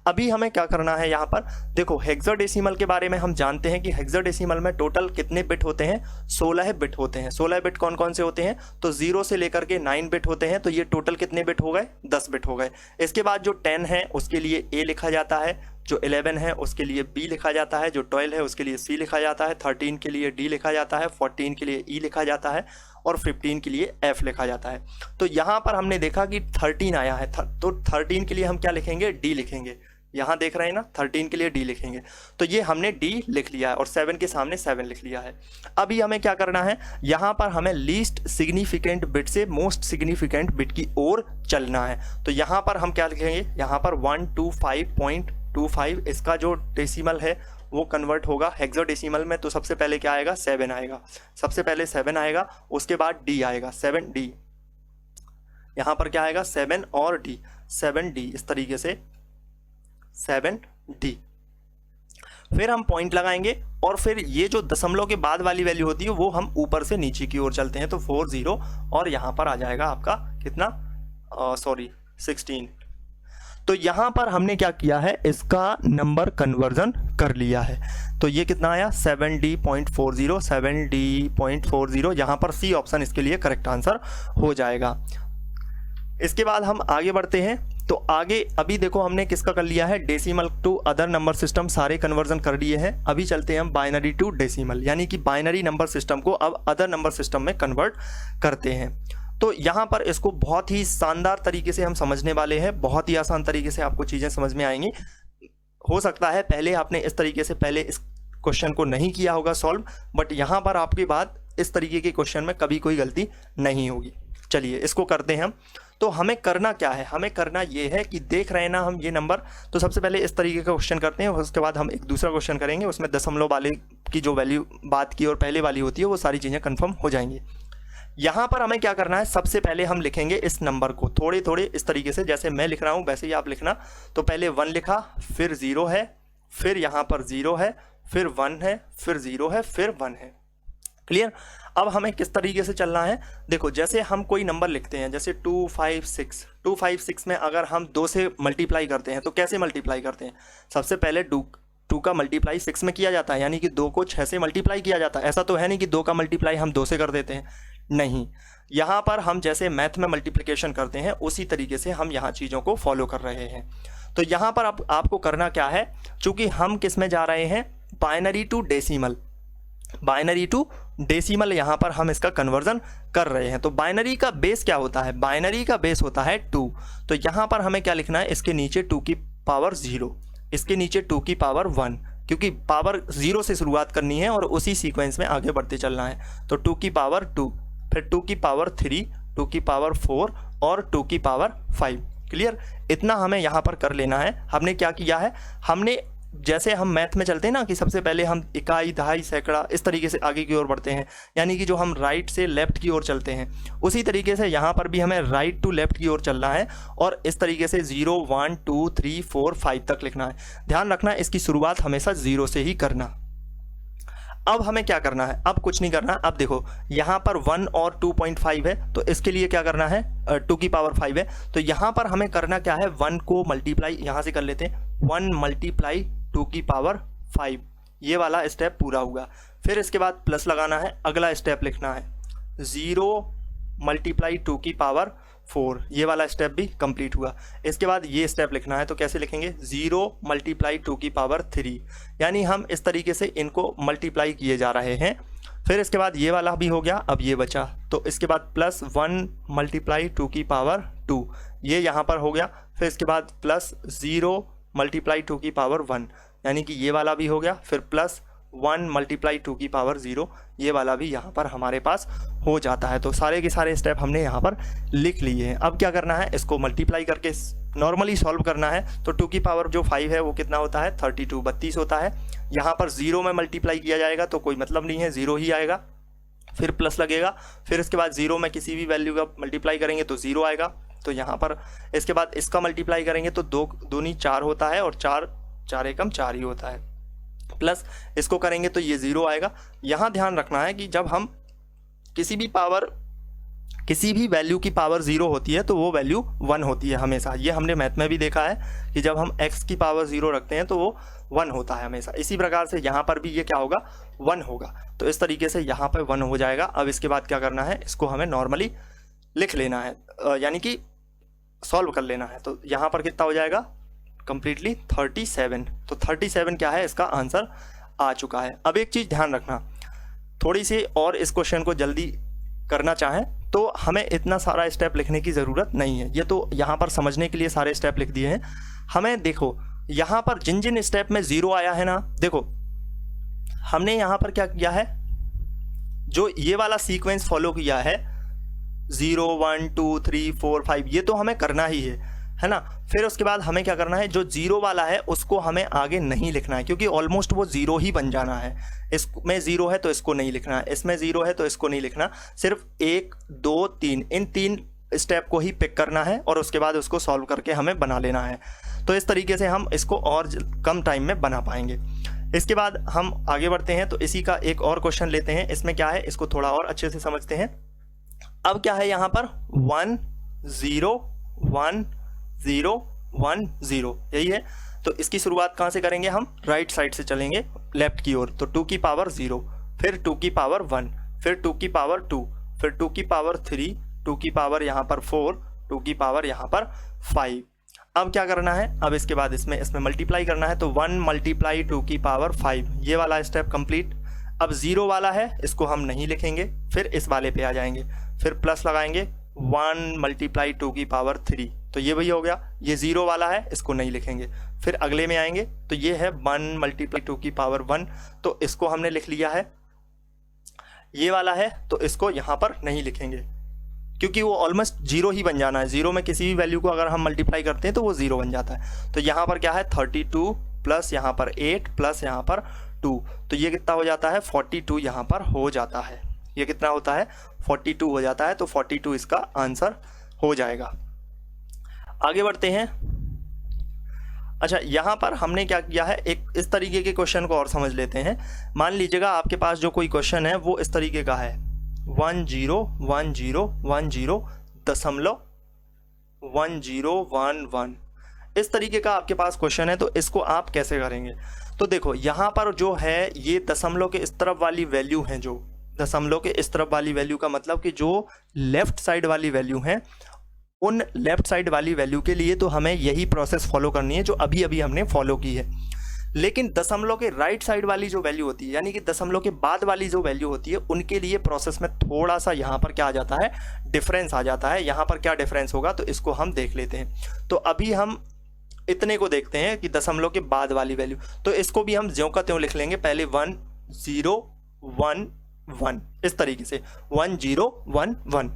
अभी हमें क्या करना है, यहाँ पर देखो हेक्साडेसिमल के बारे में हम जानते हैं कि हेक्साडेसिमल में टोटल कितने बिट होते हैं, 16 बिट होते हैं। 16 बिट कौन कौन से होते हैं, तो 0 से लेकर के 9 बिट होते हैं, तो ये टोटल कितने बिट हो गए, 10 बिट हो गए। इसके बाद जो 10 है उसके लिए A लिखा जाता है, जो 11 है उसके लिए B लिखा जाता है, जो 12 है उसके लिए C लिखा जाता है, 13 के लिए D लिखा जाता है, 14 के लिए E लिखा जाता है और 15 के लिए F लिखा जाता है। तो यहाँ पर हमने देखा कि 13 आया है, तो 13 के लिए हम क्या लिखेंगे, D लिखेंगे। यहाँ देख रहे हैं ना, 13 के लिए D लिखेंगे, तो ये हमने D लिख लिया है और 7 के सामने 7 लिख लिया है। अभी हमें क्या करना है, यहाँ पर हमें लीस्ट सिग्निफिकेंट बिट से मोस्ट सिग्निफिकेंट बिट की ओर चलना है। तो यहाँ पर हम क्या लिखेंगे, यहाँ पर 125.25 इसका जो डेसिमल है वो कन्वर्ट होगा हेक्साडेसिमल में, तो सबसे पहले क्या आएगा, 7 आएगा। सबसे पहले 7 आएगा, उसके बाद D आएगा, 7D। यहाँ पर क्या आएगा, 7 और D, 7D, इस तरीके से 7D। फिर हम पॉइंट लगाएंगे और फिर ये जो दशमलव के बाद वाली वैल्यू होती है वो हम ऊपर से नीचे की ओर चलते हैं, तो 40 और यहाँ पर आ जाएगा आपका कितना, 16। तो यहाँ पर हमने क्या किया है, इसका नंबर कन्वर्जन कर लिया है। तो ये कितना आया, 7D.40, 7D.40। यहाँ पर C ऑप्शन इसके लिए करेक्ट आंसर हो जाएगा। इसके बाद हम आगे बढ़ते हैं, तो आगे अभी देखो हमने किसका कर लिया है, decimal to other number system सारे कन्वर्जन कर लिए हैं। अभी चलते हैं हम बाइनरी टू डेसिमल, यानी कि बाइनरी नंबर सिस्टम को अब अदर नंबर सिस्टम में कन्वर्ट करते हैं। तो यहाँ पर इसको बहुत ही शानदार तरीके से हम समझने वाले हैं, बहुत ही आसान तरीके से आपको चीज़ें समझ में आएंगी। हो सकता है पहले आपने इस तरीके से पहले इस क्वेश्चन को नहीं किया होगा सॉल्व, बट यहाँ पर आपके बाद इस तरीके के क्वेश्चन में कभी कोई गलती नहीं होगी। चलिए इसको करते हैं हम। तो हमें करना क्या है, हमें करना ये है कि देख रहे हैं ना हम ये नंबर, तो सबसे पहले इस तरीके का क्वेश्चन करते हैं, उसके बाद हम एक दूसरा क्वेश्चन करेंगे, उसमें दशमलव वाले की जो वैल्यू बात की और पहले वाली होती है वो सारी चीज़ें कंफर्म हो जाएंगी। यहाँ पर हमें क्या करना है, सबसे पहले हम लिखेंगे इस नंबर को थोड़े थोड़े इस तरीके से, जैसे मैं लिख रहा हूँ वैसे ही आप लिखना। तो पहले 1 लिखा, फिर 0 है, फिर यहाँ पर 0 है, फिर 1 है, फिर 0 है, फिर 1 है। क्लियर? अब हमें किस तरीके से चलना है, देखो जैसे हम कोई नंबर लिखते हैं, जैसे 256 में अगर हम 2 से मल्टीप्लाई करते हैं तो कैसे मल्टीप्लाई करते हैं, सबसे पहले 2 का मल्टीप्लाई 6 में किया जाता है, यानी कि 2 को 6 से मल्टीप्लाई किया जाता है। ऐसा तो है नहीं कि 2 का मल्टीप्लाई हम 2 से कर देते हैं, नहीं। यहाँ पर हम जैसे मैथ में मल्टीप्लिकेशन करते हैं उसी तरीके से हम यहाँ चीज़ों को फॉलो कर रहे हैं। तो यहाँ पर आपको करना क्या है, चूँकि हम किस में जा रहे हैं, binary to decimal, binary to decimal यहाँ पर हम इसका कन्वर्जन कर रहे हैं। तो बाइनरी का बेस क्या होता है, बाइनरी का बेस होता है 2। तो यहाँ पर हमें क्या लिखना है, इसके नीचे 2 की पावर 0, इसके नीचे 2 की पावर 1, क्योंकि पावर 0 से शुरुआत करनी है और उसी सीक्वेंस में आगे बढ़ते चलना है। तो 2 की पावर 2, फिर 2 की पावर 3, 2 की पावर 4 और 2 की पावर 5। क्लियर? इतना हमें यहाँ पर कर लेना है। हमने क्या किया है, हमने जैसे हम मैथ में चलते हैं ना कि सबसे पहले हम इकाई, दहाई, सैकड़ा, इस तरीके से आगे की ओर बढ़ते हैं, यानी कि जो हम राइट से लेफ्ट की ओर चलते हैं, उसी तरीके से यहाँ पर भी हमें राइट टू लेफ्ट की ओर चलना है और इस तरीके से 0 1 2 3 4 5 तक लिखना है। ध्यान रखना इसकी शुरुआत हमेशा 0 से ही करना। अब हमें क्या करना है, अब कुछ नहीं करना। अब देखो यहाँ पर 1 और 2.5 है, तो इसके लिए क्या करना है, 2 की पावर 5 है, तो यहाँ पर हमें करना क्या है, 1 को मल्टीप्लाई यहाँ से कर लेते हैं, 1 मल्टीप्लाई 2 की पावर 5, ये वाला स्टेप पूरा हुआ। फिर इसके बाद प्लस लगाना है, अगला स्टेप लिखना है 0 मल्टीप्लाई 2 की पावर 4, ये वाला स्टेप भी कंप्लीट हुआ। इसके बाद ये स्टेप लिखना है, तो कैसे लिखेंगे 0 मल्टीप्लाई 2 की पावर 3, यानी हम इस तरीके से इनको मल्टीप्लाई किए जा रहे हैं। फिर इसके बाद ये वाला भी हो गया, अब ये बचा, तो इसके बाद प्लस 1 मल्टीप्लाई 2 की पावर 2, ये यहाँ पर हो गया। फिर इसके बाद प्लस 0 मल्टीप्लाई 2 की पावर 1, यानी कि ये वाला भी हो गया। फिर प्लस 1 मल्टीप्लाई 2 की पावर 0, ये वाला भी यहाँ पर हमारे पास हो जाता है। तो सारे के सारे स्टेप हमने यहाँ पर लिख लिए हैं। अब क्या करना है, इसको मल्टीप्लाई करके नॉर्मली सॉल्व करना है। तो 2 की पावर जो 5 है वो कितना होता है 32, 32 होता है। यहाँ पर 0 में मल्टीप्लाई किया जाएगा तो कोई मतलब नहीं है, 0 ही आएगा। फिर प्लस लगेगा, फिर इसके बाद 0 में किसी भी वैल्यू का मल्टीप्लाई करेंगे तो 0 आएगा। तो यहाँ पर इसके बाद इसका मल्टीप्लाई करेंगे तो 2 दूनी 4 होता है, और 4 एकम 4 ही होता है। प्लस इसको करेंगे तो ये 0 आएगा। यहाँ ध्यान रखना है कि जब हम किसी भी वैल्यू की पावर 0 होती है तो वो वैल्यू 1 होती है हमेशा। ये हमने मैथ में भी देखा है कि जब हम x की पावर 0 रखते हैं तो वो 1 होता है हमेशा। इसी प्रकार से यहाँ पर भी ये क्या होगा 1 होगा। तो इस तरीके से यहाँ पर 1 हो जाएगा। अब इसके बाद क्या करना है, इसको हमें नॉर्मली लिख लेना है, यानी कि सॉल्व कर लेना है। तो यहाँ पर कितना हो जाएगा कंप्लीटली 37। तो 37 क्या है, इसका आंसर आ चुका है। अब एक चीज़ ध्यान रखना, थोड़ी सी और इस क्वेश्चन को जल्दी करना चाहें तो हमें इतना सारा स्टेप लिखने की ज़रूरत नहीं है। ये तो यहाँ पर समझने के लिए सारे स्टेप लिख दिए हैं। हमें देखो यहाँ पर जिन जिन स्टेप में 0 आया है ना, देखो हमने यहाँ पर क्या किया है, जो ये वाला सीक्वेंस फॉलो किया है 0 1 2 3 4 5, ये तो हमें करना ही है ना। फिर उसके बाद हमें क्या करना है, जो 0 वाला है उसको हमें आगे नहीं लिखना है, क्योंकि ऑलमोस्ट वो 0 ही बन जाना है। इसमें 0 है तो इसको नहीं लिखना है, इसमें 0 है तो इसको नहीं लिखना। सिर्फ 1 2 3 इन 3 स्टेप को ही पिक करना है और उसके बाद उसको सॉल्व करके हमें बना लेना है। तो इस तरीके से हम इसको और कम टाइम में बना पाएंगे। इसके बाद हम आगे बढ़ते हैं, तो इसी का एक और क्वेश्चन लेते हैं। इसमें क्या है, इसको थोड़ा और अच्छे से समझते हैं। अब क्या है यहाँ पर 1 0 1 0 1 0, यही है। तो इसकी शुरुआत कहाँ से करेंगे, हम राइट साइड से चलेंगे लेफ्ट की ओर। तो 2 की पावर 0, फिर 2 की पावर 1, फिर 2 की पावर 2, फिर 2 की पावर 3, 2 की पावर यहाँ पर 4, 2 की पावर यहाँ पर 5। अब क्या करना है, अब इसके बाद इसमें मल्टीप्लाई करना है। तो 1 मल्टीप्लाई 2 की पावर 5, ये वाला स्टेप कंप्लीट। अब 0 वाला है, इसको हम नहीं लिखेंगे, फिर इस वाले पे आ जाएंगे, फिर प्लस लगाएंगे 1 मल्टीप्लाई 2 की पावर 3, तो ये वही हो गया। ये 0 वाला है, इसको नहीं लिखेंगे। फिर अगले में आएंगे तो ये है 1 मल्टीप्लाई 2 की पावर 1, तो इसको हमने लिख लिया है। ये वाला है तो इसको यहाँ पर नहीं लिखेंगे, क्योंकि वो ऑलमोस्ट 0 ही बन जाना है। 0 में किसी भी वैल्यू को अगर हम मल्टीप्लाई करते हैं तो वो 0 बन जाता है। तो यहाँ पर क्या है 32 प्लस यहाँ पर 8 प्लस यहाँ पर 2, तो ये कितना हो जाता है 42 यहाँ पर हो जाता है। ये कितना होता है 42 हो जाता है। तो 42 इसका आंसर हो जाएगा। आगे बढ़ते हैं। अच्छा, यहाँ पर हमने क्या किया है, एक इस तरीके के क्वेश्चन को और समझ लेते हैं। मान लीजिएगा आपके पास जो कोई क्वेश्चन है वो इस तरीके का है 1 0 1 0 1 0 दशमलव 1 0 1 1, इस तरीके का आपके पास क्वेश्चन है। तो इसको आप कैसे करेंगे, तो देखो यहाँ पर जो है ये दशमलव के इस तरफ वाली वैल्यू हैं, जो दशमलव के इस तरफ वाली वैल्यू का मतलब कि जो लेफ्ट साइड वाली वैल्यू हैं, उन लेफ्ट साइड वाली वैल्यू के लिए तो हमें यही प्रोसेस फॉलो करनी है जो अभी अभी हमने फॉलो की है। लेकिन दशमलव के राइट साइड वाली जो वैल्यू होती है, यानी कि दशमलव के बाद वाली जो वैल्यू होती है, उनके लिए प्रोसेस में थोड़ा सा यहाँ पर क्या आ जाता है, डिफरेंस आ जाता है। यहाँ पर क्या डिफरेंस होगा तो इसको हम देख लेते हैं। तो अभी हम इतने को देखते हैं कि दशमलव के बाद वाली वैल्यू, तो इसको भी हम ज्यों का त्यों लिख लेंगे। पहले 1 0 1 1, इस तरीके से 1 0 1 1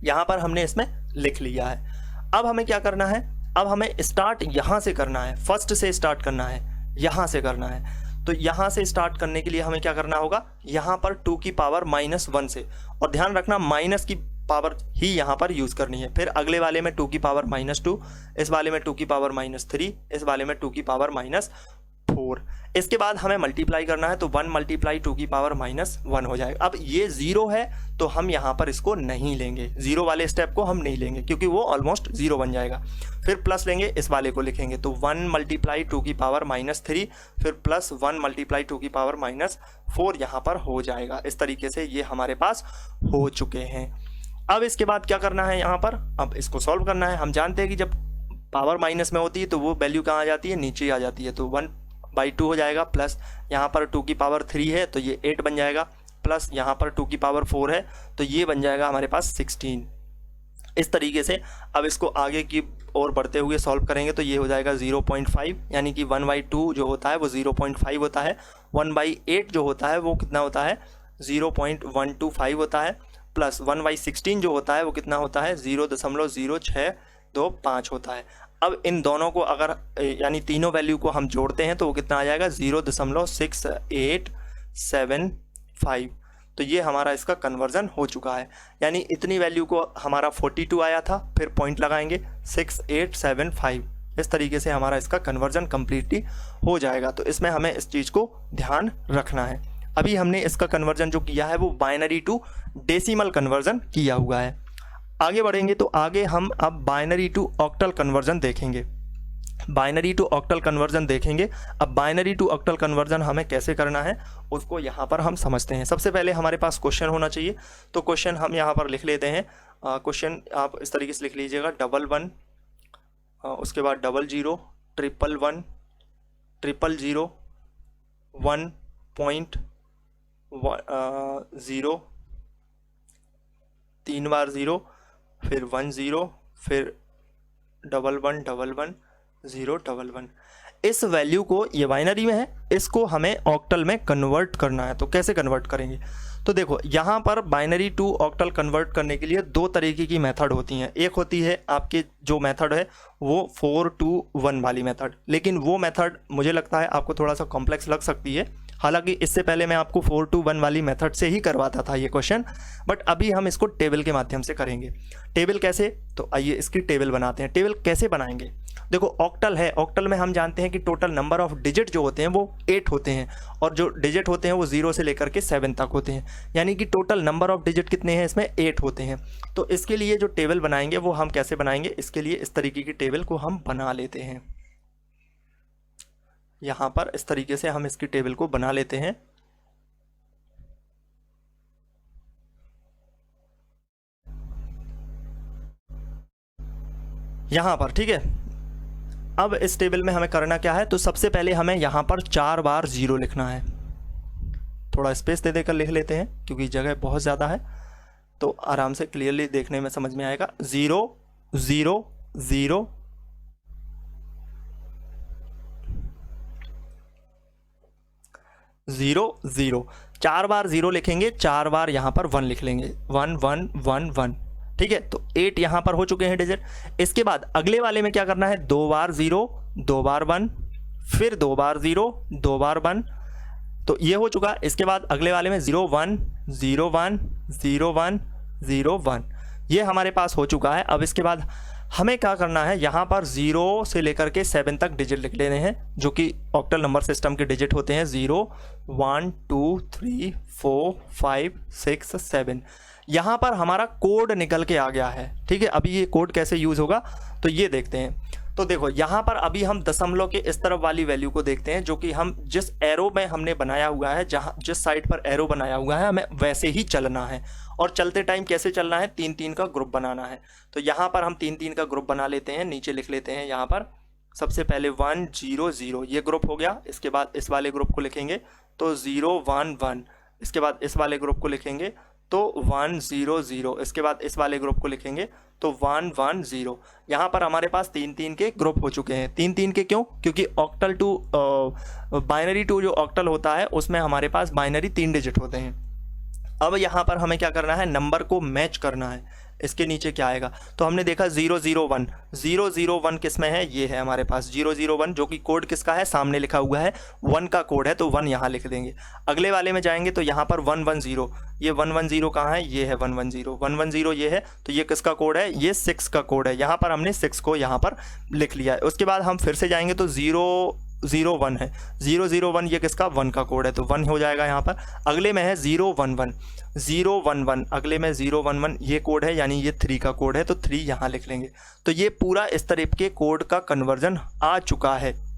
यहाँ पर हमने इसमें लिख लिया है। अब हमें क्या करना है, अब हमें स्टार्ट यहाँ से करना है, फर्स्ट से स्टार्ट करना है, यहाँ से करना है। तो यहाँ से स्टार्ट करने के लिए हमें क्या करना होगा, यहाँ पर 2 की पावर -1 से, और ध्यान रखना माइनस की पावर ही यहाँ पर यूज़ करनी है। फिर अगले वाले में 2 की पावर -2, इस वाले में 2 की पावर -3, इस वाले में 2 की पावर 4। इसके बाद हमें मल्टीप्लाई करना है, तो 1 मल्टीप्लाई 2 की पावर -1 हो जाएगा। अब ये 0 है तो हम यहाँ पर इसको नहीं लेंगे, 0 वाले स्टेप को हम नहीं लेंगे क्योंकि वो ऑलमोस्ट 0 बन जाएगा। फिर प्लस लेंगे, इस वाले को लिखेंगे, तो 1 मल्टीप्लाई 2 की पावर -3, फिर प्लस 1 मल्टीप्लाई 2 की पावर -4 यहाँ पर हो जाएगा। इस तरीके से ये हमारे पास हो चुके हैं। अब इसके बाद क्या करना है यहाँ पर, अब इसको सॉल्व करना है। हम जानते हैं कि जब पावर माइनस में होती है तो वो वैल्यू कहाँ आ जाती है, नीचे आ जाती है, तो 1/2 हो जाएगा, प्लस यहाँ पर 2 की पावर 3 है तो ये 8 बन जाएगा, प्लस यहाँ पर 2 की पावर 4 है तो ये बन जाएगा हमारे पास 16। इस तरीके से अब इसको आगे की ओर बढ़ते हुए सॉल्व करेंगे तो ये हो जाएगा 0.5, यानी कि 1/2 जो होता है वो 0.5 होता है, 1/8 जो होता है वो कितना होता है, 0.125 होता है, प्लस 1/16 जो होता है वो कितना होता है, 0.0625 होता है। अब इन दोनों को अगर यानी तीनों वैल्यू को हम जोड़ते हैं तो वो कितना आ जाएगा, 0.6875। तो ये हमारा इसका कन्वर्जन हो चुका है, यानी इतनी वैल्यू को हमारा 42 आया था, फिर पॉइंट लगाएंगे 6875। इस तरीके से हमारा इसका कन्वर्जन कम्प्लीटली हो जाएगा। तो इसमें हमें इस चीज़ को ध्यान रखना है। अभी हमने इसका कन्वर्जन जो किया है वो बाइनरी टू डेसिमल कन्वर्जन किया हुआ है। आगे बढ़ेंगे तो आगे हम अब बाइनरी टू ऑक्टल कन्वर्जन देखेंगे। बाइनरी टू ऑक्टल कन्वर्जन देखेंगे। अब बाइनरी टू ऑक्टल कन्वर्जन हमें कैसे करना है उसको यहाँ पर हम समझते हैं। सबसे पहले हमारे पास क्वेश्चन होना चाहिए, तो क्वेश्चन हम यहाँ पर लिख लेते हैं। क्वेश्चन आप इस तरीके से लिख लीजिएगा, 11, उसके बाद 00, 111, 000, 1.0, 3 बार 0, फिर 10, फिर 1111, 011। इस वैल्यू को, ये बाइनरी में है, इसको हमें ऑक्टल में कन्वर्ट करना है। तो कैसे कन्वर्ट करेंगे, तो देखो यहाँ पर बाइनरी टू ऑक्टल कन्वर्ट करने के लिए दो तरीके की मेथड होती हैं। एक होती है आपकी जो मेथड है वो 4 to 1 वाली मेथड, लेकिन वो मेथड मुझे लगता है आपको थोड़ा सा कॉम्प्लेक्स लग सकती है। हालांकि इससे पहले मैं आपको 4 to 1 वाली मेथड से ही करवाता था ये क्वेश्चन, बट अभी हम इसको टेबल के माध्यम से करेंगे। टेबल कैसे, तो आइए इसकी टेबल बनाते हैं। टेबल कैसे बनाएंगे, देखो ऑक्टल है, ऑक्टल में हम जानते हैं कि टोटल नंबर ऑफ डिजिट जो होते हैं वो 8 होते हैं, और जो डिजिट होते हैं वो 0 से लेकर के 7 तक होते हैं, यानी कि टोटल नंबर ऑफ डिजिट कितने हैं, इसमें 8 होते हैं। तो इसके लिए जो टेबल बनाएंगे वो हम कैसे बनाएंगे, इसके लिए इस तरीके की टेबल को हम बना लेते हैं। यहाँ पर इस तरीके से हम इसकी टेबल को बना लेते हैं। यहाँ पर ठीक है। अब इस टेबल में हमें करना क्या है, तो सबसे पहले हमें यहाँ पर 4 बार 0 लिखना है। थोड़ा स्पेस दे देकर लिख लेते हैं क्योंकि जगह बहुत ज़्यादा है, तो आराम से क्लियरली देखने में समझ में आएगा। 0 0 0 0 0, 4 बार 0 लिखेंगे, 4 बार यहाँ पर 1 लिख लेंगे, 1 1 1 1, ठीक है। तो 8 यहाँ पर हो चुके हैं डिजिट। इसके बाद अगले वाले में क्या करना है, 2 बार 0, 2 बार 1, फिर 2 बार 0, 2 बार 1, तो ये हो चुका। इसके बाद अगले वाले में 0 1 0 1 0 1 0 1, ये हमारे पास हो चुका है। अब इसके बाद हमें क्या करना है, यहाँ पर 0 से लेकर के 7 तक डिजिट लिख लेने हैं, जो कि ऑक्टल नंबर सिस्टम के डिजिट होते हैं। 0 1 2 3 4 5 6 7, यहाँ पर हमारा कोड निकल के आ गया है, ठीक है। अभी ये कोड कैसे यूज़ होगा तो ये देखते हैं। तो देखो यहाँ पर अभी हम दशमलव के इस तरफ वाली वैल्यू को देखते हैं, जो कि हम जिस एरो में हमने बनाया हुआ है, जहाँ जिस साइड पर एरो बनाया हुआ है हमें वैसे ही चलना है। और चलते टाइम कैसे चलना है, 3-3 का ग्रुप बनाना है। तो यहाँ पर हम 3-3 का ग्रुप बना लेते हैं, नीचे लिख लेते हैं। यहाँ पर सबसे पहले 1 0 0 ये ग्रुप हो गया। इसके बाद इस वाले ग्रुप को लिखेंगे तो 0 1 1, इसके बाद इस वाले ग्रुप को लिखेंगे तो 1 0 0, इसके बाद इस वाले ग्रुप को लिखेंगे तो 1 1 0। यहाँ पर हमारे पास 3-3 के ग्रुप हो चुके हैं। 3-3 के क्यों, क्योंकि ऑक्टल टू बाइनरी टू जो ऑक्टल होता है उसमें हमारे पास बाइनरी 3 डिजिट होते हैं। अब यहाँ पर हमें क्या करना है, नंबर को मैच करना है। इसके नीचे क्या आएगा, तो हमने देखा 0 0 1, 0 0 1 किस में है, ये है हमारे पास 0 0 1, जो कि कोड किसका है, सामने लिखा हुआ है 1 का कोड है, तो 1 यहाँ लिख देंगे। अगले वाले में जाएंगे तो यहाँ पर 1 1 0, ये 1 1 0 कहाँ है, ये है 1 1 0, 1 1 0 ये है, तो ये किसका कोड है, ये 6 का कोड है। यहाँ पर हमने 6 को यहाँ पर लिख लिया है। उसके बाद हम फिर से जाएंगे तो 0 001 है, 001 ये किसका 1 का कोड है, तो 1 हो जाएगा यहाँ पर। अगले में है 011, अगले में 011 ये कोड है, यानी ये 3 का कोड है, तो 3 यहाँ लिख लेंगे। तो ये पूरा इस तरह के कोड का कन्वर्जन आ चुका है।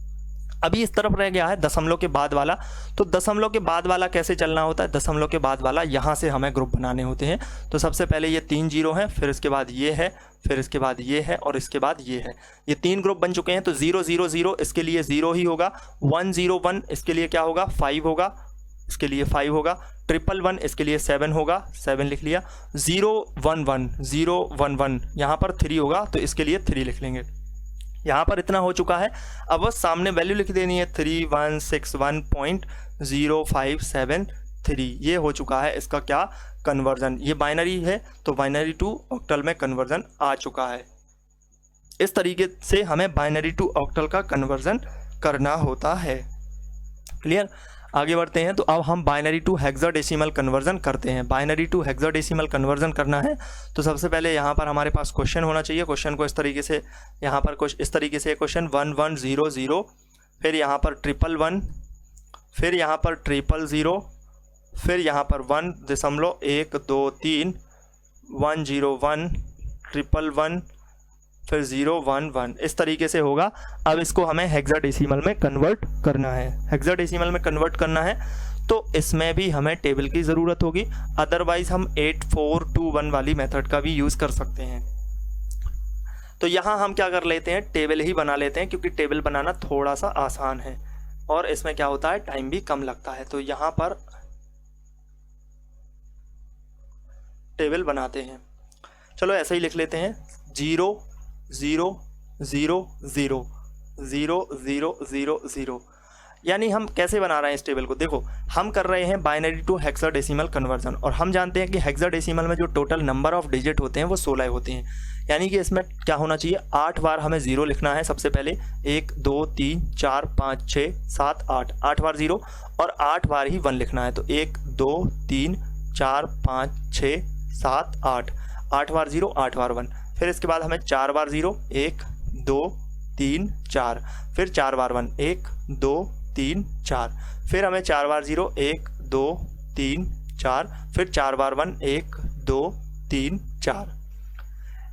अभी इस तरफ रह गया है दशमलव के बाद वाला। तो दशमलव के बाद वाला कैसे चलना होता है, दशमलव के बाद वाला यहाँ से हमें ग्रुप बनाने होते हैं। तो सबसे पहले ये 3 जीरो है, फिर इसके बाद ये है, फिर इसके बाद ये है, और इसके बाद ये है। ये 3 ग्रुप बन चुके हैं। तो 000 इसके लिए 0 ही होगा, 101 इसके लिए क्या होगा 5 होगा, इसके लिए 5 होगा, 111 इसके लिए 7 होगा, 7 लिख लिया, 011 यहाँ पर 3 होगा, तो इसके लिए 3 लिख लेंगे। यहाँ पर इतना हो चुका है। अब बस सामने वैल्यू लिख देनी है 3161.0573। ये हो चुका है इसका क्या कन्वर्जन। ये बाइनरी है तो बाइनरी टू ऑक्टल में कन्वर्जन आ चुका है। इस तरीके से हमें बाइनरी टू ऑक्टल का कन्वर्जन करना होता है। क्लियर, आगे बढ़ते हैं। तो अब हम बाइनरी टू हेक्साडेसिमल कन्वर्जन करते हैं। बाइनरी टू हेक्साडेसिमल कन्वर्जन करना है तो सबसे पहले यहाँ पर हमारे पास क्वेश्चन होना चाहिए। क्वेश्चन को इस तरीके से, यहाँ पर कुछ इस तरीके से क्वेश्चन 1100, फिर यहाँ पर 111, फिर यहाँ पर 000, फिर यहाँ पर 1.123, 101, 111, फिर 011, इस तरीके से होगा। अब इसको हमें हेक्साडेसिमल में कन्वर्ट करना है। हेक्साडेसिमल में कन्वर्ट करना है तो इसमें भी हमें टेबल की ज़रूरत होगी, अदरवाइज़ हम 8421 वाली मेथड का भी यूज़ कर सकते हैं। तो यहाँ हम क्या कर लेते हैं, टेबल ही बना लेते हैं, क्योंकि टेबल बनाना थोड़ा सा आसान है और इसमें क्या होता है टाइम भी कम लगता है। तो यहाँ पर टेबल बनाते हैं। चलो ऐसे ही लिख लेते हैं 0 0 0 0 0 0 0 0। यानी हम कैसे बना रहे हैं इस टेबल को, देखो हम कर रहे हैं बाइनरी टू हेक्साडेसिमल कन्वर्जन, और हम जानते हैं कि हेक्साडेसिमल में जो टोटल नंबर ऑफ डिजिट होते हैं वो 16 होते हैं। यानी कि इसमें क्या होना चाहिए, 8 बार हमें 0 लिखना है सबसे पहले, 1 2 3 4 5 6 7 8, 8 बार 0, और 8 बार ही 1 लिखना है। तो 1 2 3 4 5 6 7 8, 8 बार 0 8 बार 1। फिर इसके बाद हमें 4 बार 0, 1 2 3 4, फिर 4 बार 1, 1 2 3 4, फिर हमें 4 बार 0, 1 2 3 4, फिर 4 बार 1, 1 2 3 4।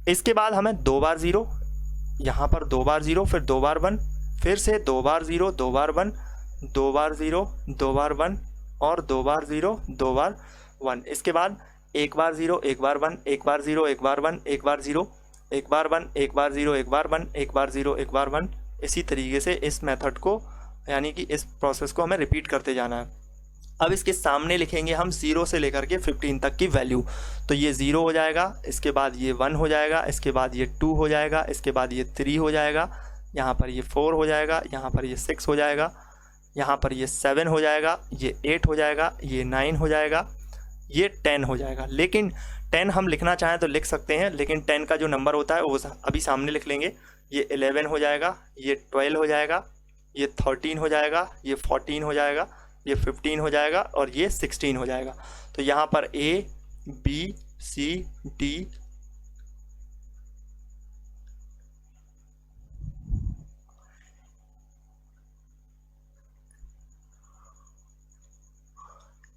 इसके बाद हमें 2 बार 0, यहाँ पर 2 बार 0, फिर 2 बार 1, फिर से 2 बार 0 2 बार 1, 2 बार 0 2 बार 1, और 2 बार 0 2 बार 1। इसके बाद 1 बार 0 1 बार 1, 1 बार 0 1 बार 1, 1 बार 0 1 बार 1, 1 बार 0 1 बार 1, 1 बार 0 1 बार 1। इसी तरीके से इस मेथड को, यानी कि इस प्रोसेस को हमें रिपीट करते जाना है। अब इसके सामने लिखेंगे हम 0 से लेकर के 15 तक की वैल्यू। तो ये 0 हो जाएगा, इसके बाद ये 1 हो जाएगा, इसके बाद ये 2 हो जाएगा, इसके बाद ये 3 हो जाएगा, यहाँ पर ये 4 हो जाएगा, यहाँ पर ये 6 हो जाएगा, यहाँ पर ये 7 हो जाएगा, ये 8 हो जाएगा, ये 9 हो जाएगा, ये 10 हो जाएगा। लेकिन 10 हम लिखना चाहें तो लिख सकते हैं, लेकिन 10 का जो नंबर होता है वो अभी सामने लिख लेंगे। ये 11 हो जाएगा, ये 12 हो जाएगा, ये 13 हो जाएगा, ये 14 हो जाएगा, ये 15 हो जाएगा, और ये 16 हो जाएगा। तो यहाँ पर A B C D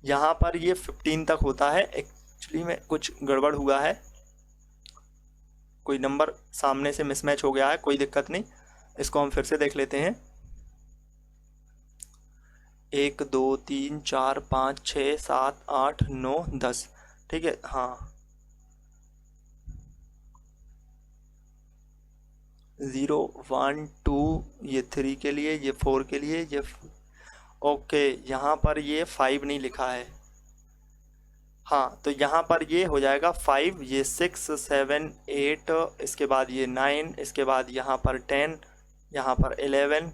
यहाँ पर ये 15 तक होता है। एक्चुअली में कुछ गड़बड़ हुआ है, कोई नंबर सामने से मिसमैच हो गया है, कोई दिक्कत नहीं, इसको हम फिर से देख लेते हैं। 1 2 3 4 5 6 7 8 9 10, ठीक है। हाँ 0 1 2, ये 3 के लिए, ये 4 के लिए, ये ओके। यहाँ पर ये 5 नहीं लिखा है, हाँ तो यहाँ पर ये हो जाएगा 5, ये 6 7 8, इसके बाद ये 9, इसके बाद यहाँ पर 10, यहाँ पर 11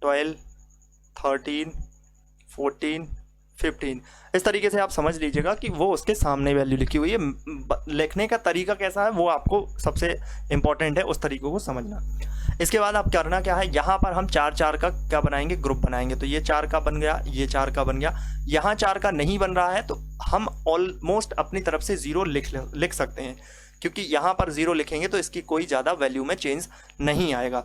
12 13 14 15। इस तरीके से आप समझ लीजिएगा कि वो उसके सामने वैल्यू लिखी हुई है। लिखने का तरीका कैसा है वो आपको सबसे इम्पोर्टेंट है, उस तरीके को समझना। इसके बाद आप करना क्या है, यहाँ पर हम 4 4 का क्या बनाएंगे, ग्रुप बनाएंगे। तो ये 4 का बन गया, ये 4 का बन गया। यहाँ 4 का नहीं बन रहा है तो हम ऑलमोस्ट अपनी तरफ से 0 लिख सकते हैं, क्योंकि यहाँ पर 0 लिखेंगे तो इसकी कोई ज़्यादा वैल्यू में चेंज नहीं आएगा।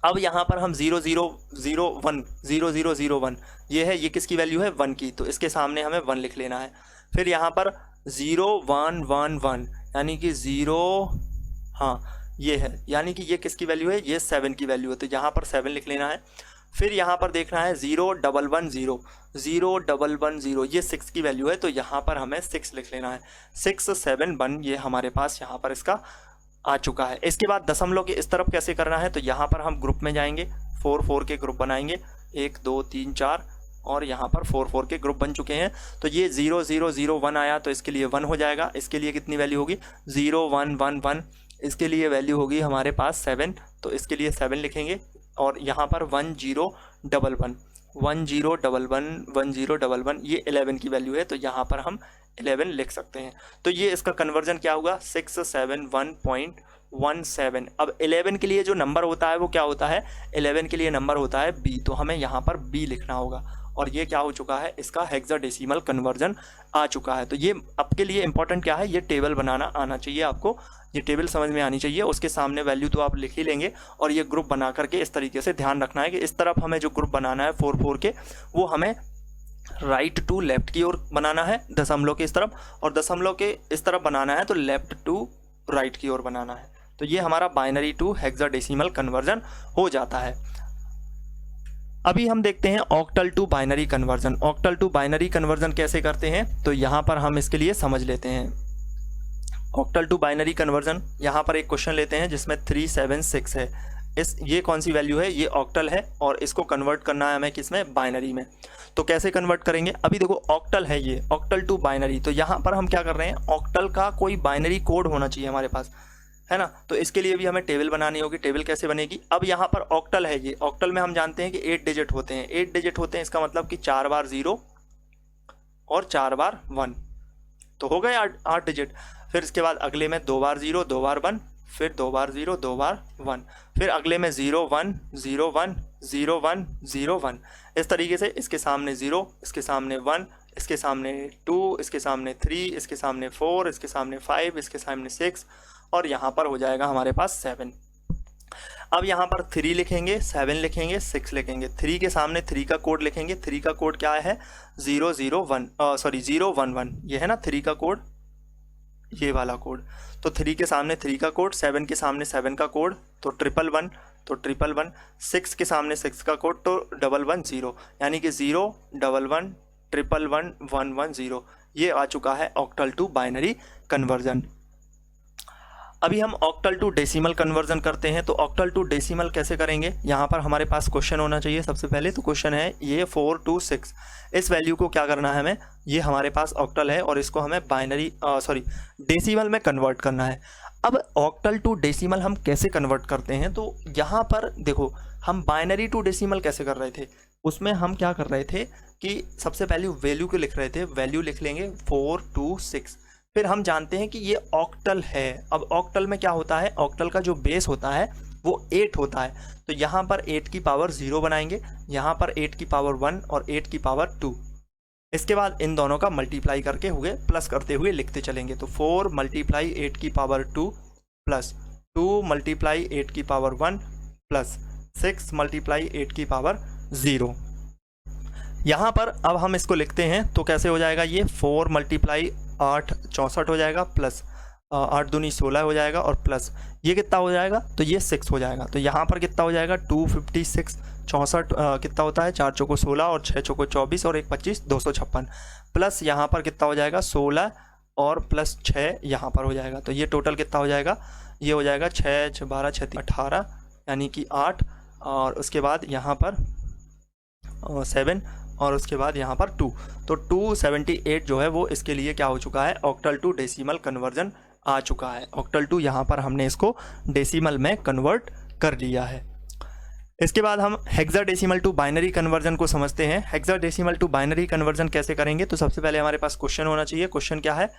अब यहाँ पर हम 0001 ये है, ये किसकी वैल्यू है 1 की, तो इसके सामने हमें 1 लिख लेना है। फिर यहाँ पर 0111 यानी कि 0, हाँ ये है, यानी कि ये किसकी वैल्यू है, ये 7 की वैल्यू है, तो यहाँ पर 7 लिख लेना है। फिर यहाँ पर देखना है 0110 ये 6 की वैल्यू है, तो यहाँ पर हमें 6 लिख लेना है। 671 ये हमारे पास यहाँ पर इसका आ चुका है। इसके बाद दशमलव के इस तरफ कैसे करना है, तो यहाँ पर हम ग्रुप में जाएंगे, 4 के ग्रुप बनाएंगे, 1 2 3 4 और यहाँ पर 4 के ग्रुप बन चुके हैं। तो ये 0001 आया, तो इसके लिए 1 हो जाएगा। इसके लिए कितनी वैल्यू होगी 0111, इसके लिए वैल्यू होगी हमारे पास 7, तो इसके लिए 7 लिखेंगे। और यहाँ पर 1011 ये 11 की वैल्यू है, तो यहाँ पर हम 11 लिख सकते हैं। तो ये इसका कन्वर्जन क्या होगा 671.17। अब 11 के लिए जो नंबर होता है वो क्या होता है, 11 के लिए नंबर होता है b, तो हमें यहाँ पर b लिखना होगा। और ये क्या हो चुका है, इसका हेक्साडेसिमल कन्वर्जन आ चुका है। तो ये आपके लिए इंपॉर्टेंट क्या है, ये टेबल बनाना आना चाहिए आपको, ये टेबल समझ में आनी चाहिए। उसके सामने वैल्यू तो आप लिख ही लेंगे, और ये ग्रुप बना करके इस तरीके से ध्यान रखना है कि इस तरफ हमें जो ग्रुप बनाना है 4 के, वो हमें राइट टू लेफ्ट की ओर बनाना है दशमलव के इस तरफ, और दशमलव के इस तरफ बनाना है तो लेफ्ट टू राइट की ओर बनाना है। तो ये हमारा बाइनरी टू हेक्साडेसिमल कन्वर्जन हो जाता है। अभी हम देखते हैं octal to binary conversion. Octal to binary conversion कैसे करते हैं, तो यहाँ पर हम इसके लिए समझ लेते हैं। ऑक्टल टू बाइनरी कन्वर्जन, यहाँ पर एक क्वेश्चन लेते हैं जिसमें 376 है। ये कौन सी वैल्यू है, ये ऑक्टल है, और इसको कन्वर्ट करना है हमें किसमें, बाइनरी में। तो कैसे कन्वर्ट करेंगे, अभी देखो ऑक्टल है ये, ऑक्टल टू बाइनरी, तो यहाँ पर हम क्या कर रहे हैं, ऑक्टल का कोई बाइनरी कोड होना चाहिए हमारे पास, है ना। तो इसके लिए भी हमें टेबल बनानी होगी। टेबल कैसे बनेगी, अब यहाँ पर ऑक्टल है ये, ऑक्टल में हम जानते हैं कि 8 डिजिट होते हैं। 8 डिजिट होते हैं, इसका मतलब कि 4 बार 0 और 4 बार 1, तो हो गए 8 डिजिट। फिर इसके बाद अगले में 2 बार 0 2 बार 1, फिर 2 बार 0 2 बार 1, फिर अगले में 0 1 0 1 0 1 0 1, इस तरीके से इसके सामने 0, इसके सामने 1, इसके सामने 2, इसके सामने 3, इसके सामने 4, इसके सामने 5, इसके सामने 6, और यहाँ पर हो जाएगा हमारे पास 7। अब यहाँ पर 3 लिखेंगे, 7 लिखेंगे, 6 लिखेंगे। 3 के सामने 3 का कोड लिखेंगे। 3 का कोड क्या है 011, ये है ना 3 का कोड, ये वाला कोड। तो 3 के सामने 3 का कोड, 7 के सामने 7 का कोड, तो 111, तो 111। 6 के सामने 6 का कोड, तो 110, यानी कि 0 11 111 110। ये आ चुका है ऑक्टल टू बाइनरी कन्वर्जन। अभी हम ऑक्टल टू डेसिमल कन्वर्जन करते हैं। तो ऑक्टल टू डेसिमल कैसे करेंगे, यहाँ पर हमारे पास क्वेश्चन होना चाहिए सबसे पहले। तो क्वेश्चन है ये 426, इस वैल्यू को क्या करना है हमें, ये हमारे पास ऑक्टल है और इसको हमें डेसिमल में कन्वर्ट करना है। अब ऑक्टल टू डेसिमल हम कैसे कन्वर्ट करते हैं, तो यहाँ पर देखो हम बाइनरी टू डेसिमल कैसे कर रहे थे, उसमें हम क्या कर रहे थे कि सबसे पहले वैल्यू को लिख रहे थे। वैल्यू लिख लेंगे 426, फिर हम जानते हैं कि ये ऑक्टल है। अब ऑक्टल में क्या होता है, ऑक्टल का जो बेस होता है वो 8 होता है, तो यहाँ पर 8 की पावर 0 बनाएंगे, यहाँ पर 8 की पावर 1 और 8 की पावर 2। इसके बाद इन दोनों का मल्टीप्लाई करके हुए प्लस करते हुए लिखते चलेंगे। तो 4 मल्टीप्लाई 8 की पावर 2 प्लस 2 मल्टीप्लाई 8 की पावर 1 प्लस 6 मल्टीप्लाई 8 की पावर 0। यहाँ पर अब हम इसको लिखते हैं तो कैसे हो जाएगा, ये 4 मल्टीप्लाई 8 64 हो जाएगा, प्लस 8 दूनी 16 हो जाएगा, और प्लस ये कितना हो जाएगा, तो ये 6 हो जाएगा। तो यहाँ पर कितना हो जाएगा 256, 64 कितना होता है 4 चौको 16 और 6 चौको 24 और 1 25 256, प्लस यहाँ पर कितना हो जाएगा 16 और प्लस 6 यहाँ पर हो जाएगा। तो ये टोटल कितना हो जाएगा, ये हो जाएगा 6 12 6 18 यानी कि 8, और उसके बाद यहाँ पर 7 और उसके बाद यहाँ पर 2, तो 278 जो है वो इसके लिए क्या हो चुका है, ऑक्टल टू डेसिमल कन्वर्जन आ चुका है। ऑक्टल टू यहाँ पर हमने इसको डेसिमल में कन्वर्ट कर लिया है। इसके बाद हम हेक्साडेसिमल टू बाइनरी कन्वर्जन को समझते हैं। हेक्साडेसिमल टू बाइनरी कन्वर्जन कैसे करेंगे, तो सबसे पहले हमारे पास क्वेश्चन होना चाहिए। क्वेश्चन क्या है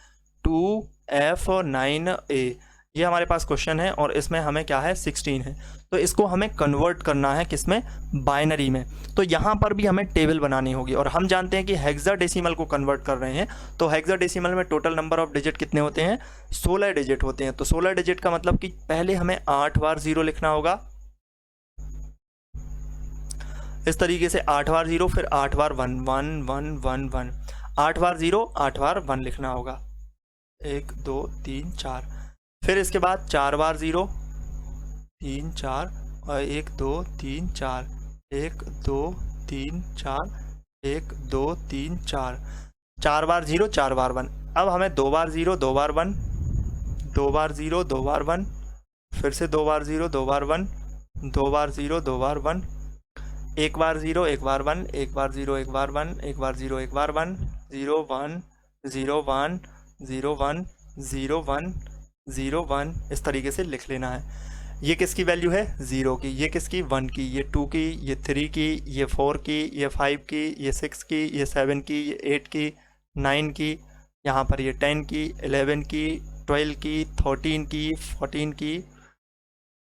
2F9A, ये हमारे पास क्वेश्चन है और इसमें हमें क्या है 16 है, तो इसको हमें कन्वर्ट करना है किसमें, बाइनरी में। तो यहाँ पर भी हमें टेबल बनानी होगी, और हम जानते हैं कि हेक्साडेसिमल को कन्वर्ट कर रहे हैं, तो हेक्साडेसिमल में टोटल नंबर ऑफ डिजिट कितने होते हैं, 16 डिजिट होते हैं। तो 16 डिजिट का मतलब कि पहले हमें 8 बार 0 लिखना होगा, इस तरीके से 8 बार 0, फिर 8 बार 1 1 1 1 1, 8 बार 0, 8 बार 1 लिखना होगा, 1 2 3 4। फिर इसके बाद 4 बार 0 3 4 और 1 2 3 4, 1 2 3 4, 1 2 3 4, 4 बार 0 4 बार 1। अब हमें 2 बार 0 2 बार 1, 2 बार 0 2 बार 1, फिर से 2 बार 0 2 बार 1, 2 बार 0 2 बार 1, 1 बार 0 1 बार 1, 1 बार 0 1 बार 1, 1 बार 0 1 बार 1, 0 1 0 1 0 1 0 1 0 1, इस तरीके से लिख लेना है। ये किसकी वैल्यू है? 0 की। ये किसकी? 1 की। ये 2 की, ये 3 की, ये 4 की, ये 5 की, ये 6 की, ये 7 की, ये 8 की, 9 की, यहाँ पर ये 10 की, 11 की, 12 की, 13 की, 14 की,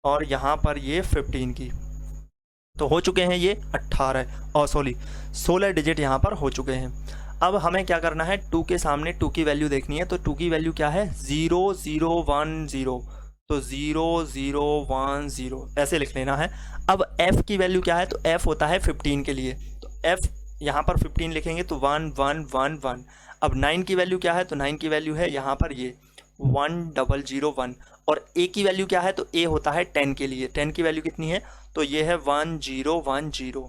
और यहाँ पर ये 15 की। तो हो चुके हैं ये 16 डिजिट यहाँ पर हो चुके हैं। अब हमें क्या करना है? 2 के सामने 2 की वैल्यू देखनी है। तो 2 की वैल्यू क्या है? 0 0 1 0। तो 0 0 1 0 ऐसे लिख लेना है। अब f की वैल्यू क्या है? तो f होता है 15 के लिए, तो f यहाँ पर 15 लिखेंगे तो 1 1 1 1। अब 9 की वैल्यू क्या है? तो 9 की वैल्यू है यहाँ पर ये 1 0 0 1। और a की वैल्यू क्या है? तो a होता है 10 के लिए। 10 की वैल्यू कितनी है? तो ये है 1 0 1 0।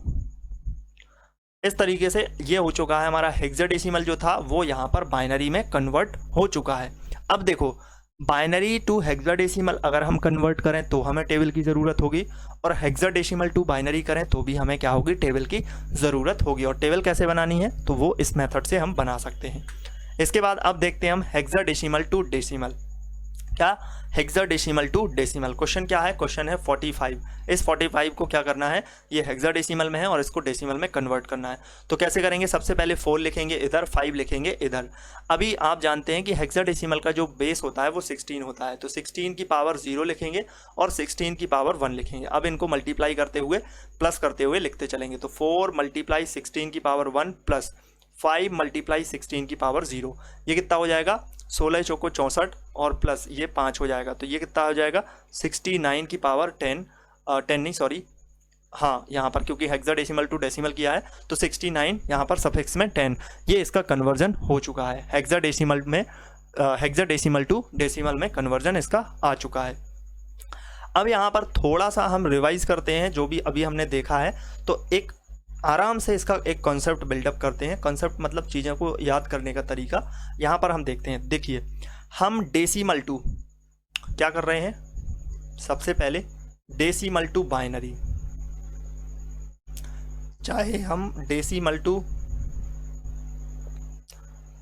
इस तरीके से ये हो चुका है हमारा हेक्साडेसिमल जो था वो यहाँ पर बाइनरी में कन्वर्ट हो चुका है। अब देखो, बाइनरी टू हेक्साडेसिमल अगर हम कन्वर्ट करें तो हमें टेबल की ज़रूरत होगी, और हेक्साडेसिमल टू बाइनरी करें तो भी हमें क्या होगी? टेबल की ज़रूरत होगी। और टेबल कैसे बनानी है? तो वो इस मेथड से हम बना सकते हैं। इसके बाद अब देखते हैं हम हेक्साडेसिमल टू डेसिमल। क्या? Hexadecimal to decimal. क्वेश्चन क्या है? क्वेश्चन है 45। इस 45 को क्या करना है? ये हेक्साडेसिमल में है और इसको डेसिमल में कन्वर्ट करना है। तो कैसे करेंगे? सबसे पहले 4 लिखेंगे इधर, 5 लिखेंगे इधर। अभी आप जानते हैं कि हेक्साडेसिमल का जो बेस होता है वो 16 होता है, तो 16 की पावर 0 लिखेंगे और 16 की पावर 1 लिखेंगे। अब इनको मल्टीप्लाई करते हुए, प्लस करते हुए लिखते चलेंगे। तो 4 × 16 की पावर 1 प्लस 5 × 16 की पावर 0, ये कितना हो जाएगा? 16 चौको 64 और प्लस ये 5 हो जाएगा। तो ये कितना हो जाएगा? 69 की पावर 10 नहीं सॉरी, हाँ यहाँ पर क्योंकि हेक्साडेसिमल टू डेसिमल किया है तो 69 यहाँ पर सफिक्स में 10, ये इसका कन्वर्जन हो चुका है। हेक्साडेसिमल में हेक्साडेसिमल टू डेसिमल में कन्वर्जन इसका आ चुका है। अब यहाँ पर थोड़ा सा हम रिवाइज करते हैं जो भी अभी हमने देखा है, तो एक आराम से इसका एक कॉन्सेप्ट बिल्डअप करते हैं। कॉन्सेप्ट मतलब चीज़ों को याद करने का तरीका। यहाँ पर हम देखते हैं, देखिए हम डेसिमल टू क्या कर रहे हैं? सबसे पहले डेसिमल टू बाइनरी, चाहे हम डेसिमल टू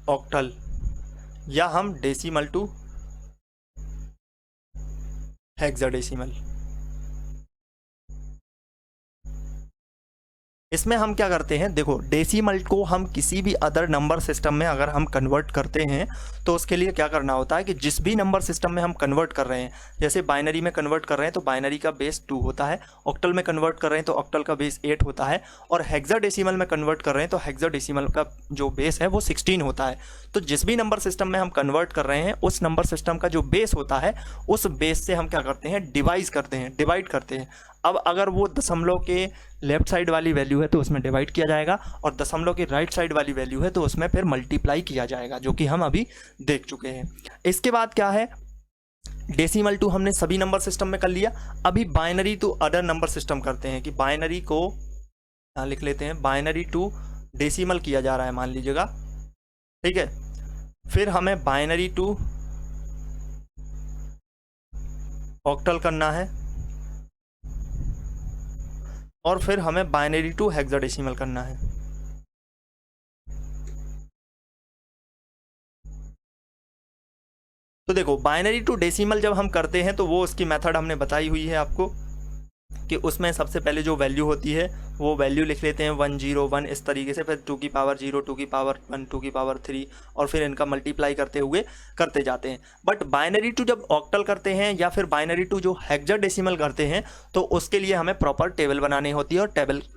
ऑक्टल या हम डेसिमल टू हेक्साडेसिमल, इसमें हम क्या करते हैं? देखो, डेसिमल को हम किसी भी अदर नंबर सिस्टम में अगर हम कन्वर्ट करते हैं तो उसके लिए क्या करना होता है कि जिस भी नंबर सिस्टम में हम कन्वर्ट कर रहे हैं, जैसे बाइनरी में कन्वर्ट कर रहे हैं तो बाइनरी का बेस 2 होता है, ऑक्टल में कन्वर्ट कर रहे हैं तो ऑक्टल का बेस 8 होता है, और हेक्साडेसिमल में कन्वर्ट कर रहे हैं तो हेक्साडेसिमल का जो बेस है वो 16 होता है। तो जिस भी नंबर सिस्टम में हम कन्वर्ट कर रहे हैं उस नंबर सिस्टम का जो बेस होता है उस बेस से हम क्या करते हैं? डिवाइड करते हैं। अब अगर वो दशमलव के लेफ्ट साइड वाली वैल्यू है तो उसमें डिवाइड किया जाएगा, और दशमलव की राइट साइड वाली वैल्यू है तो उसमें फिर मल्टीप्लाई किया जाएगा, जो कि हम अभी देख चुके हैं। इसके बाद क्या है? डेसिमल टू हमने सभी नंबर सिस्टम में कर लिया। अभी binary to other number system करते हैं कि बाइनरी को यहाँ लिख लेते हैं, बाइनरी टू डेसिमल किया जा रहा है मान लीजिएगा, ठीक है। फिर हमें बाइनरी टू ऑक्टल करना है, और फिर हमें बाइनरी टू हेक्साडेसिमल करना है। तो देखो, बाइनरी टू डेसिमल जब हम करते हैं तो वो उसकी मेथड हमने बताई हुई है आपको कि उसमें सबसे पहले जो वैल्यू होती है वो वैल्यू लिख लेते हैं 1 0 1 इस तरीके से, फिर 2 की पावर 0, 2 की पावर 1, 2 की पावर 3, और फिर इनका मल्टीप्लाई करते हुए करते जाते हैं। बट बाइनरी टू जब ऑक्टल करते हैं या फिर बाइनरी टू जो हेक्साडेसिमल करते हैं तो उसके लिए हमें प्रॉपर टेबल बनानी होती है, और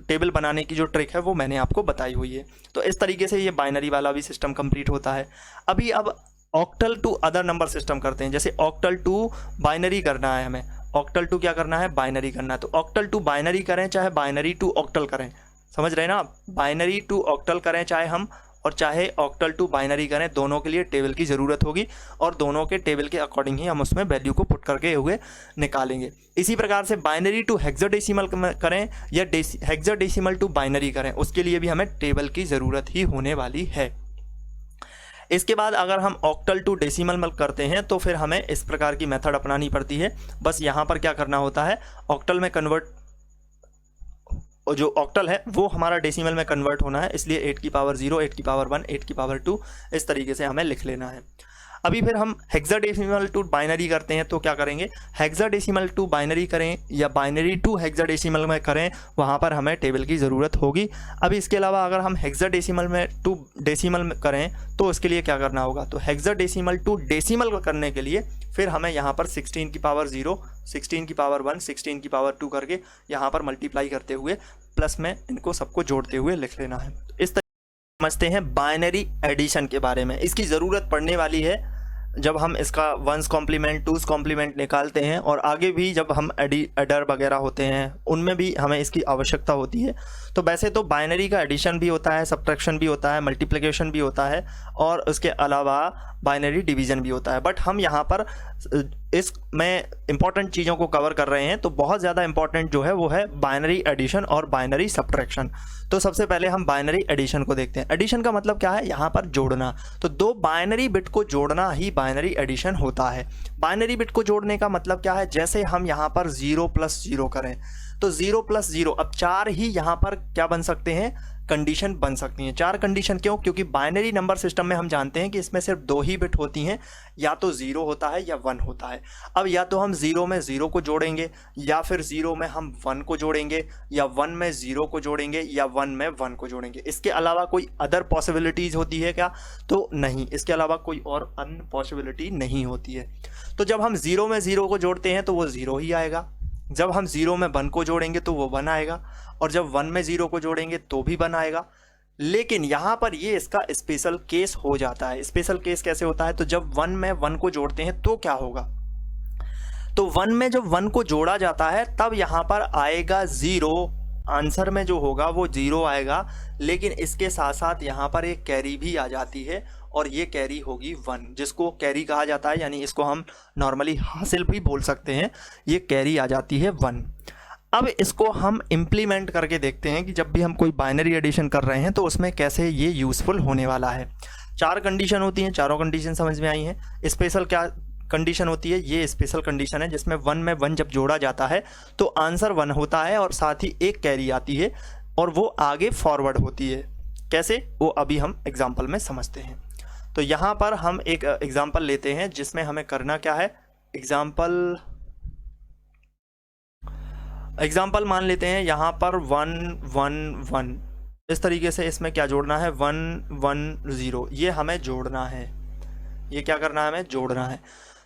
टेबल बनाने की जो ट्रिक है वो मैंने आपको बताई हुई है। तो इस तरीके से ये बाइनरी वाला भी सिस्टम कंप्लीट होता है। अब octal to other number system करते हैं, जैसे ऑक्टल टू बाइनरी करना है, हमें ऑक्टल टू क्या करना है? बाइनरी करना है। तो ऑक्टल टू बाइनरी करें चाहे बाइनरी टू ऑक्टल करें, समझ रहे हैं ना आप, बाइनरी टू ऑक्टल करें चाहे हम और चाहे ऑक्टल टू बाइनरी करें, दोनों के लिए टेबल की ज़रूरत होगी और दोनों के टेबल के अकॉर्डिंग ही हम उसमें वैल्यू को पुट करके हुए निकालेंगे। इसी प्रकार से बाइनरी टू हेक्साडेसिमल करें या हेक्साडेसिमल टू बाइनरी करें, उसके लिए भी हमें टेबल की ज़रूरत ही होने वाली है। इसके बाद अगर हम ऑक्टल टू डेसिमल करते हैं तो फिर हमें इस प्रकार की मेथड अपनानी पड़ती है। बस यहाँ पर क्या करना होता है, ऑक्टल में कन्वर्ट, जो ऑक्टल है वो हमारा डेसिमल में कन्वर्ट होना है, इसलिए 8 की पावर 0, 8 की पावर 1, 8 की पावर 2 इस तरीके से हमें लिख लेना है। अभी फिर हम हेक्साडेसिमल टू बाइनरी करते हैं तो क्या करेंगे, हेक्साडेसिमल टू बाइनरी करें या बाइनरी टू हेक्साडेसिमल में करें, वहाँ पर हमें टेबल की ज़रूरत होगी। अभी इसके अलावा अगर हम हेक्साडेसिमल में टू डेसिमल में करें तो उसके लिए क्या करना होगा, तो हेक्साडेसिमल टू डेसिमल करने के लिए फिर हमें यहाँ पर 16 की पावर 0, 16 की पावर 1, 16 की पावर 2 करके यहाँ पर मल्टीप्लाई करते हुए प्लस में इनको सबको जोड़ते हुए लिख लेना है। इस तरीके समझते हैं बाइनरी एडिशन के बारे में। इसकी ज़रूरत पड़ने वाली है जब हम इसका 1's कॉम्प्लीमेंट 2's कॉम्प्लीमेंट निकालते हैं और आगे भी जब हम एडर वगैरह होते हैं उनमें भी हमें इसकी आवश्यकता होती है। तो वैसे तो बाइनरी का एडिशन भी होता है, सब्ट्रैक्शन भी होता है, मल्टीप्लिकेशन भी होता है और उसके अलावा बाइनरी डिवीज़न भी होता है, बट हम यहाँ पर इसमें इम्पॉर्टेंट चीज़ों को कवर कर रहे हैं। तो बहुत ज़्यादा इम्पॉर्टेंट जो है वो है बाइनरी एडिशन और बाइनरी सब्ट्रैक्शन। तो सबसे पहले हम बाइनरी एडिशन को देखते हैं। एडिशन का मतलब क्या है, यहाँ पर जोड़ना। तो दो बाइनरी बिट को जोड़ना ही बाइनरी एडिशन होता है। बाइनरी बिट को जोड़ने का मतलब क्या है, जैसे हम यहाँ पर 0 + 0 करें तो 0 + 0, अब 4 ही यहाँ पर क्या बन सकते हैं, कंडीशन बन सकती हैं। 4 कंडीशन क्यों, क्योंकि बाइनरी नंबर सिस्टम में हम जानते हैं कि इसमें सिर्फ 2 ही बिट होती हैं, या तो 0 होता है या 1 होता है। अब या तो हम 0 में 0 को जोड़ेंगे या फिर 0 में हम 1 को जोड़ेंगे या 1 में 0 को जोड़ेंगे या 1 में 1 को जोड़ेंगे। इसके अलावा कोई अदर पॉसिबिलिटीज़ होती है क्या, तो नहीं, इसके अलावा कोई और अन्य पॉसिबिलिटी नहीं होती है। तो जब हम 0 में 0 को जोड़ते हैं तो वो 0 ही आएगा, जब हम 0 में 1 को जोड़ेंगे तो वो 1 आएगा और जब 1 में 0 को जोड़ेंगे तो भी 1 आएगा। लेकिन यहाँ पर ये इसका स्पेशल केस हो जाता है। स्पेशल केस कैसे होता है, तो जब 1 में 1 को जोड़ते हैं तो क्या होगा, तो 1 में जब 1 को जोड़ा जाता है तब यहाँ पर आएगा 0, आंसर में जो होगा वो 0 आएगा। लेकिन इसके साथ साथ यहाँ पर एक कैरी भी आ जाती है और ये कैरी होगी 1, जिसको कैरी कहा जाता है, यानी इसको हम नॉर्मली हासिल भी बोल सकते हैं। ये कैरी आ जाती है 1। अब इसको हम इम्प्लीमेंट करके देखते हैं कि जब भी हम कोई बाइनरी एडिशन कर रहे हैं तो उसमें कैसे ये यूज़फुल होने वाला है। 4 कंडीशन होती हैं, चारों कंडीशन समझ में आई हैं। स्पेशल क्या कंडीशन होती है, ये स्पेशल कंडीशन है जिसमें 1 में 1 जब जोड़ा जाता है तो आंसर 1 होता है और साथ ही एक कैरी आती है और वो आगे फॉरवर्ड होती है। कैसे, वो अभी हम एग्जाम्पल में समझते हैं। तो यहाँ पर हम एक एग्जाम्पल लेते हैं जिसमें हमें करना क्या है, एग्जाम्पल मान लेते हैं यहाँ पर 1 1 1, इस तरीके से इसमें क्या जोड़ना है, 1 1 0, ये हमें जोड़ना है। ये क्या करना है, हमें जोड़ना है।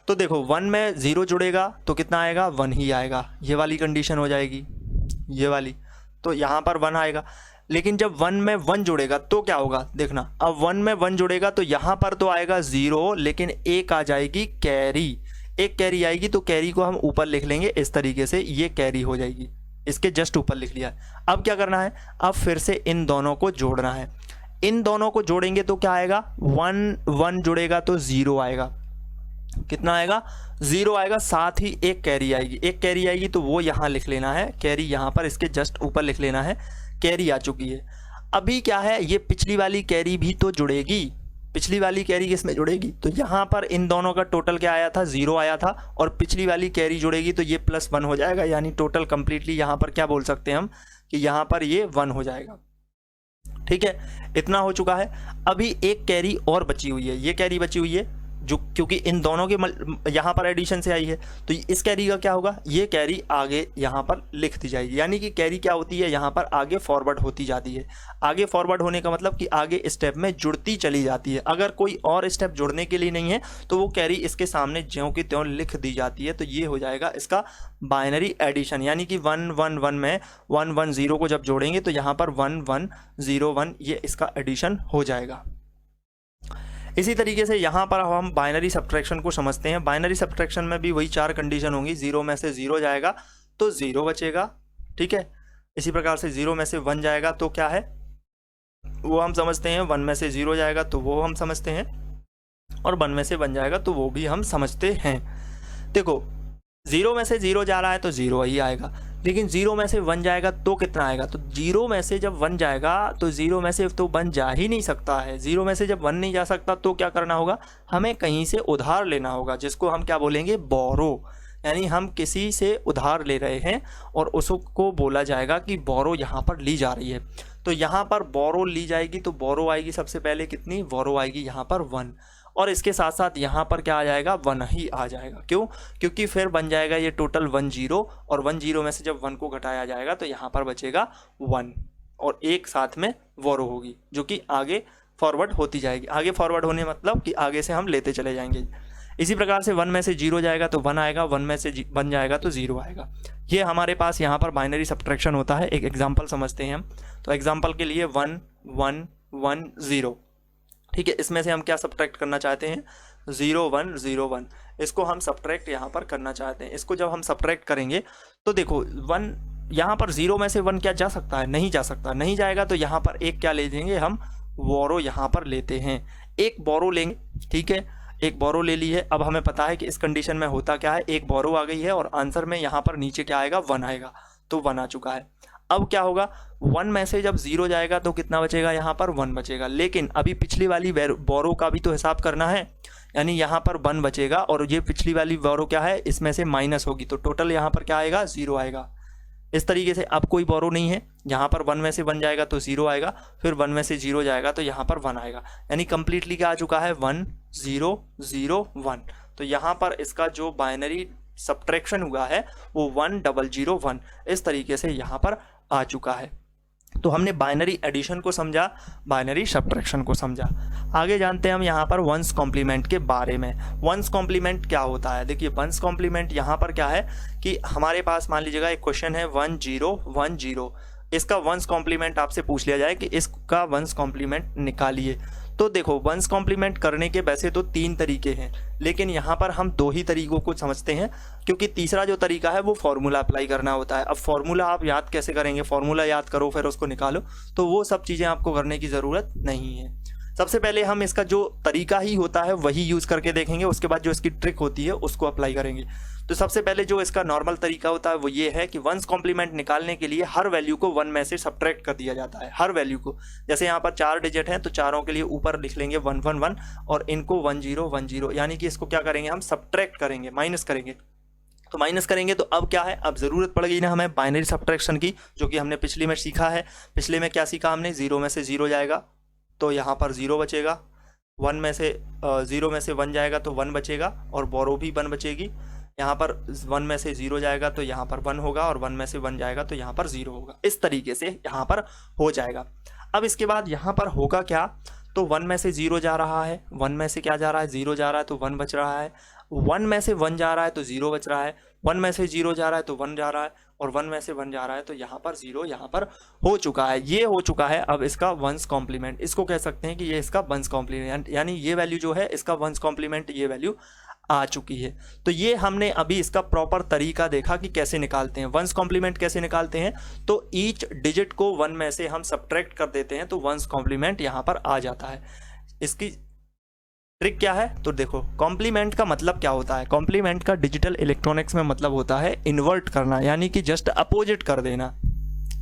तो देखो 1 में 0 जुड़ेगा तो कितना आएगा, 1 ही आएगा। ये वाली कंडीशन हो जाएगी, ये वाली, तो यहाँ पर 1 आएगा। लेकिन जब 1 में 1 जुड़ेगा तो क्या होगा, देखना, अब 1 में 1 जुड़ेगा तो यहाँ पर तो आएगा 0, लेकिन एक आ जाएगी कैरी, एक कैरी आएगी। तो कैरी को हम ऊपर लिख लेंगे इस तरीके से, ये कैरी हो जाएगी, इसके जस्ट ऊपर लिख लिया है। अब क्या करना है, अब फिर से इन दोनों को जोड़ना है। इन दोनों को जोड़ेंगे तो क्या आएगा, 1 1 जुड़ेगा तो 0 आएगा। कितना आएगा, 0 आएगा, साथ ही एक कैरी आएगी। एक कैरी आएगी तो वो यहाँ लिख लेना है, कैरी यहाँ पर इसके जस्ट ऊपर लिख लेना है। कैरी आ चुकी है। अभी क्या है, ये पिछली वाली कैरी भी तो जुड़ेगी। पिछली वाली कैरी किसमें जुड़ेगी, तो यहाँ पर इन दोनों का टोटल क्या आया था, 0 आया था, और पिछली वाली कैरी जुड़ेगी तो ये +1 हो जाएगा, यानी टोटल कंप्लीटली यहाँ पर क्या बोल सकते हैं हम कि यहाँ पर ये 1 हो जाएगा। ठीक है, इतना हो चुका है। अभी एक कैरी और बची हुई है, ये कैरी बची हुई है जो क्योंकि इन दोनों के यहाँ पर एडिशन से आई है, तो इस कैरी का क्या होगा, ये कैरी आगे यहाँ पर लिख दी जाएगी। यानी कि कैरी क्या होती है, यहाँ पर आगे फॉरवर्ड होती जाती है। आगे फॉरवर्ड होने का मतलब कि आगे स्टेप में जुड़ती चली जाती है। अगर कोई और स्टेप जुड़ने के लिए नहीं है तो वो कैरी इसके सामने ज्यों की त्यों लिख दी जाती है। तो ये हो जाएगा इसका बाइनरी एडिशन, यानी कि 1 1 1 में 1 1 0 को जब जोड़ेंगे तो यहाँ पर 1 1 0 1 ये इसका एडिशन हो जाएगा। इसी तरीके से यहाँ पर हम बाइनरी सब्ट्रैक्शन को समझते हैं। बाइनरी सब्ट्रैक्शन में भी वही 4 कंडीशन होंगी। 0 में से 0 जाएगा तो 0 बचेगा, ठीक है। इसी प्रकार से 0 में से 1 जाएगा तो क्या है वो हम समझते हैं, 1 में से 0 जाएगा तो वो हम समझते हैं, और 1 में से 1 जाएगा तो वो भी हम समझते हैं। देखो 0 में से 0 जा रहा है तो 0 ही आएगा, लेकिन 0 में से 1 जाएगा तो कितना आएगा, तो 0 में से जब 1 जाएगा तो 0 में से तो 1 जा ही नहीं सकता है। 0 में से जब 1 नहीं जा सकता तो क्या करना होगा, हमें कहीं से उधार लेना होगा, जिसको हम क्या बोलेंगे, बोरो। यानी हम किसी से उधार ले रहे हैं और उसको बोला जाएगा कि बोरो यहाँ पर ली जा रही है। तो यहाँ पर बोरो ली जाएगी तो बोरो आएगी सबसे पहले कितनी, बोरो आएगी यहाँ पर 1, और इसके साथ साथ यहाँ पर क्या आ जाएगा, 1 ही आ जाएगा। क्यों, क्योंकि फिर बन जाएगा ये टोटल 1 0, और 1 0 में से जब 1 को घटाया जाएगा तो यहाँ पर बचेगा 1, और एक साथ में बोरो होगी जो कि आगे फॉरवर्ड होती जाएगी। आगे फॉरवर्ड होने मतलब कि आगे से हम लेते चले जाएंगे। इसी प्रकार से 1 में से 0 जाएगा तो 1 आएगा, 1 में से 1 जाएगा तो 0 आएगा। ये हमारे पास यहाँ पर बाइनरी सब्ट्रैक्शन होता है। एक एग्जांपल समझते हैं हम। तो एग्जांपल के लिए 1 1 1 0, ठीक है, इसमें से हम क्या सब्ट्रैक्ट करना चाहते हैं, 0 1 0 1, इसको हम सब्ट्रैक्ट यहाँ पर करना चाहते हैं। इसको जब हम सब्ट्रैक्ट करेंगे तो देखो 1 यहाँ पर 0 में से 1 क्या जा सकता है, नहीं जा सकता, नहीं जाएगा तो यहाँ पर एक क्या ले लेंगे हम, बोरो यहाँ पर लेते हैं, एक बोरो लेंगे, ठीक है, एक बोरो ले ली है। अब हमें पता है कि इस कंडीशन में होता क्या है, एक बोरो आ गई है और आंसर में यहाँ पर नीचे क्या आएगा, 1 आएगा, तो 1 आ चुका है। अब क्या होगा, 1 में से जब 0 जाएगा तो कितना बचेगा, यहाँ पर 1 बचेगा, लेकिन अभी पिछली वाली बोरो का भी तो हिसाब करना है, यानी यहाँ पर 1 बचेगा और ये पिछली वाली बोरो क्या है, इसमें से माइनस होगी, तो टोटल यहाँ पर क्या आएगा, 0 आएगा। इस तरीके से अब कोई बोरो नहीं है, यहाँ पर 1 में से 1 जाएगा तो 0 आएगा, फिर 1 में से 0 जाएगा तो यहाँ पर 1 आएगा, यानी कंप्लीटली क्या आ चुका है, 1 0 0 1। तो यहाँ पर इसका जो बाइनरी सब्ट्रैक्शन हुआ है वो 1 0 0 1 इस तरीके से यहाँ पर आ चुका है। तो हमने बाइनरी एडिशन को समझा, बाइनरी सब्ट्रैक्शन को समझा। आगे जानते हैं हम यहाँ पर वंस कॉम्प्लीमेंट के बारे में। वंस कॉम्प्लीमेंट क्या होता है, देखिए वंस कॉम्प्लीमेंट यहाँ पर क्या है कि हमारे पास मान लीजिएगा एक क्वेश्चन है 1 0 1 0, इसका वंस कॉम्प्लीमेंट आपसे पूछ लिया जाए कि इसका वंस कॉम्प्लीमेंट निकालिए। तो देखो वंस कॉम्प्लीमेंट करने के वैसे तो 3 तरीके हैं, लेकिन यहाँ पर हम 2 ही तरीकों को समझते हैं, क्योंकि तीसरा जो तरीका है वो फॉर्मूला अप्लाई करना होता है। अब फॉर्मूला आप याद कैसे करेंगे, फॉर्मूला याद करो फिर उसको निकालो, तो वो सब चीज़ें आपको करने की ज़रूरत नहीं है। सबसे पहले हम इसका जो तरीका ही होता है वही यूज़ करके देखेंगे, उसके बाद जो इसकी ट्रिक होती है उसको अप्लाई करेंगे। तो सबसे पहले जो इसका नॉर्मल तरीका होता है वो ये है कि वंस कॉम्प्लीमेंट निकालने के लिए हर वैल्यू को 1 में से सब्ट्रैक्ट कर दिया जाता है, हर वैल्यू को। जैसे यहाँ पर 4 डिजिट हैं तो चारों के लिए ऊपर लिख लेंगे 1 1 1 और इनको 1 0 1 0, यानी कि इसको क्या करेंगे, हम सब्ट्रैक्ट करेंगे, माइनस करेंगे। तो माइनस करेंगे तो अब क्या है, अब ज़रूरत पड़ गई ना हमें बाइनरी सब्ट्रैक्शन की, जो कि हमने पिछले में सीखा है। पिछले में क्या सीखा हमने, 0 में से 0 जाएगा तो यहाँ पर 0 बचेगा, 1 में से 0 में से 1 जाएगा तो 1 बचेगा और बोरो भी 1 बचेगी। यहाँ पर 1 में से 0 जाएगा तो यहाँ पर 1 होगा और 1 में से 1 जाएगा तो यहाँ पर 0 होगा। इस तरीके से यहाँ पर हो जाएगा। अब इसके बाद यहाँ पर होगा क्या, तो 1 में से 0 जा रहा है, 1 में से क्या जा रहा है, 0 जा रहा है तो 1 बच रहा है, 1 में से 1 जा रहा है तो 0 बच रहा है, 1 में से 0 जा रहा है तो 1 जा रहा है और 1 में से 1 जा रहा है तो यहाँ पर 0 यहाँ पर हो चुका है। ये हो चुका है अब इसका वंस कॉम्प्लीमेंट। इसको कह सकते हैं कि ये इसका वंस कॉम्प्लीमेंट, यानी ये वैल्यू जो है इसका वंस कॉम्प्लीमेंट, ये वैल्यू आ चुकी है। तो ये हमने अभी इसका प्रॉपर तरीका देखा कि कैसे निकालते हैं वंस कॉम्प्लीमेंट, कैसे निकालते हैं। तो ईच डिजिट को 1 में से हम सब्ट्रैक्ट कर देते हैं तो वंस कॉम्प्लीमेंट यहाँ पर आ जाता है। इसकी ट्रिक क्या है, तो देखो कॉम्प्लीमेंट का मतलब क्या होता है, कॉम्प्लीमेंट का डिजिटल इलेक्ट्रॉनिक्स में मतलब होता है इन्वर्ट करना, यानी कि जस्ट अपोजिट कर देना।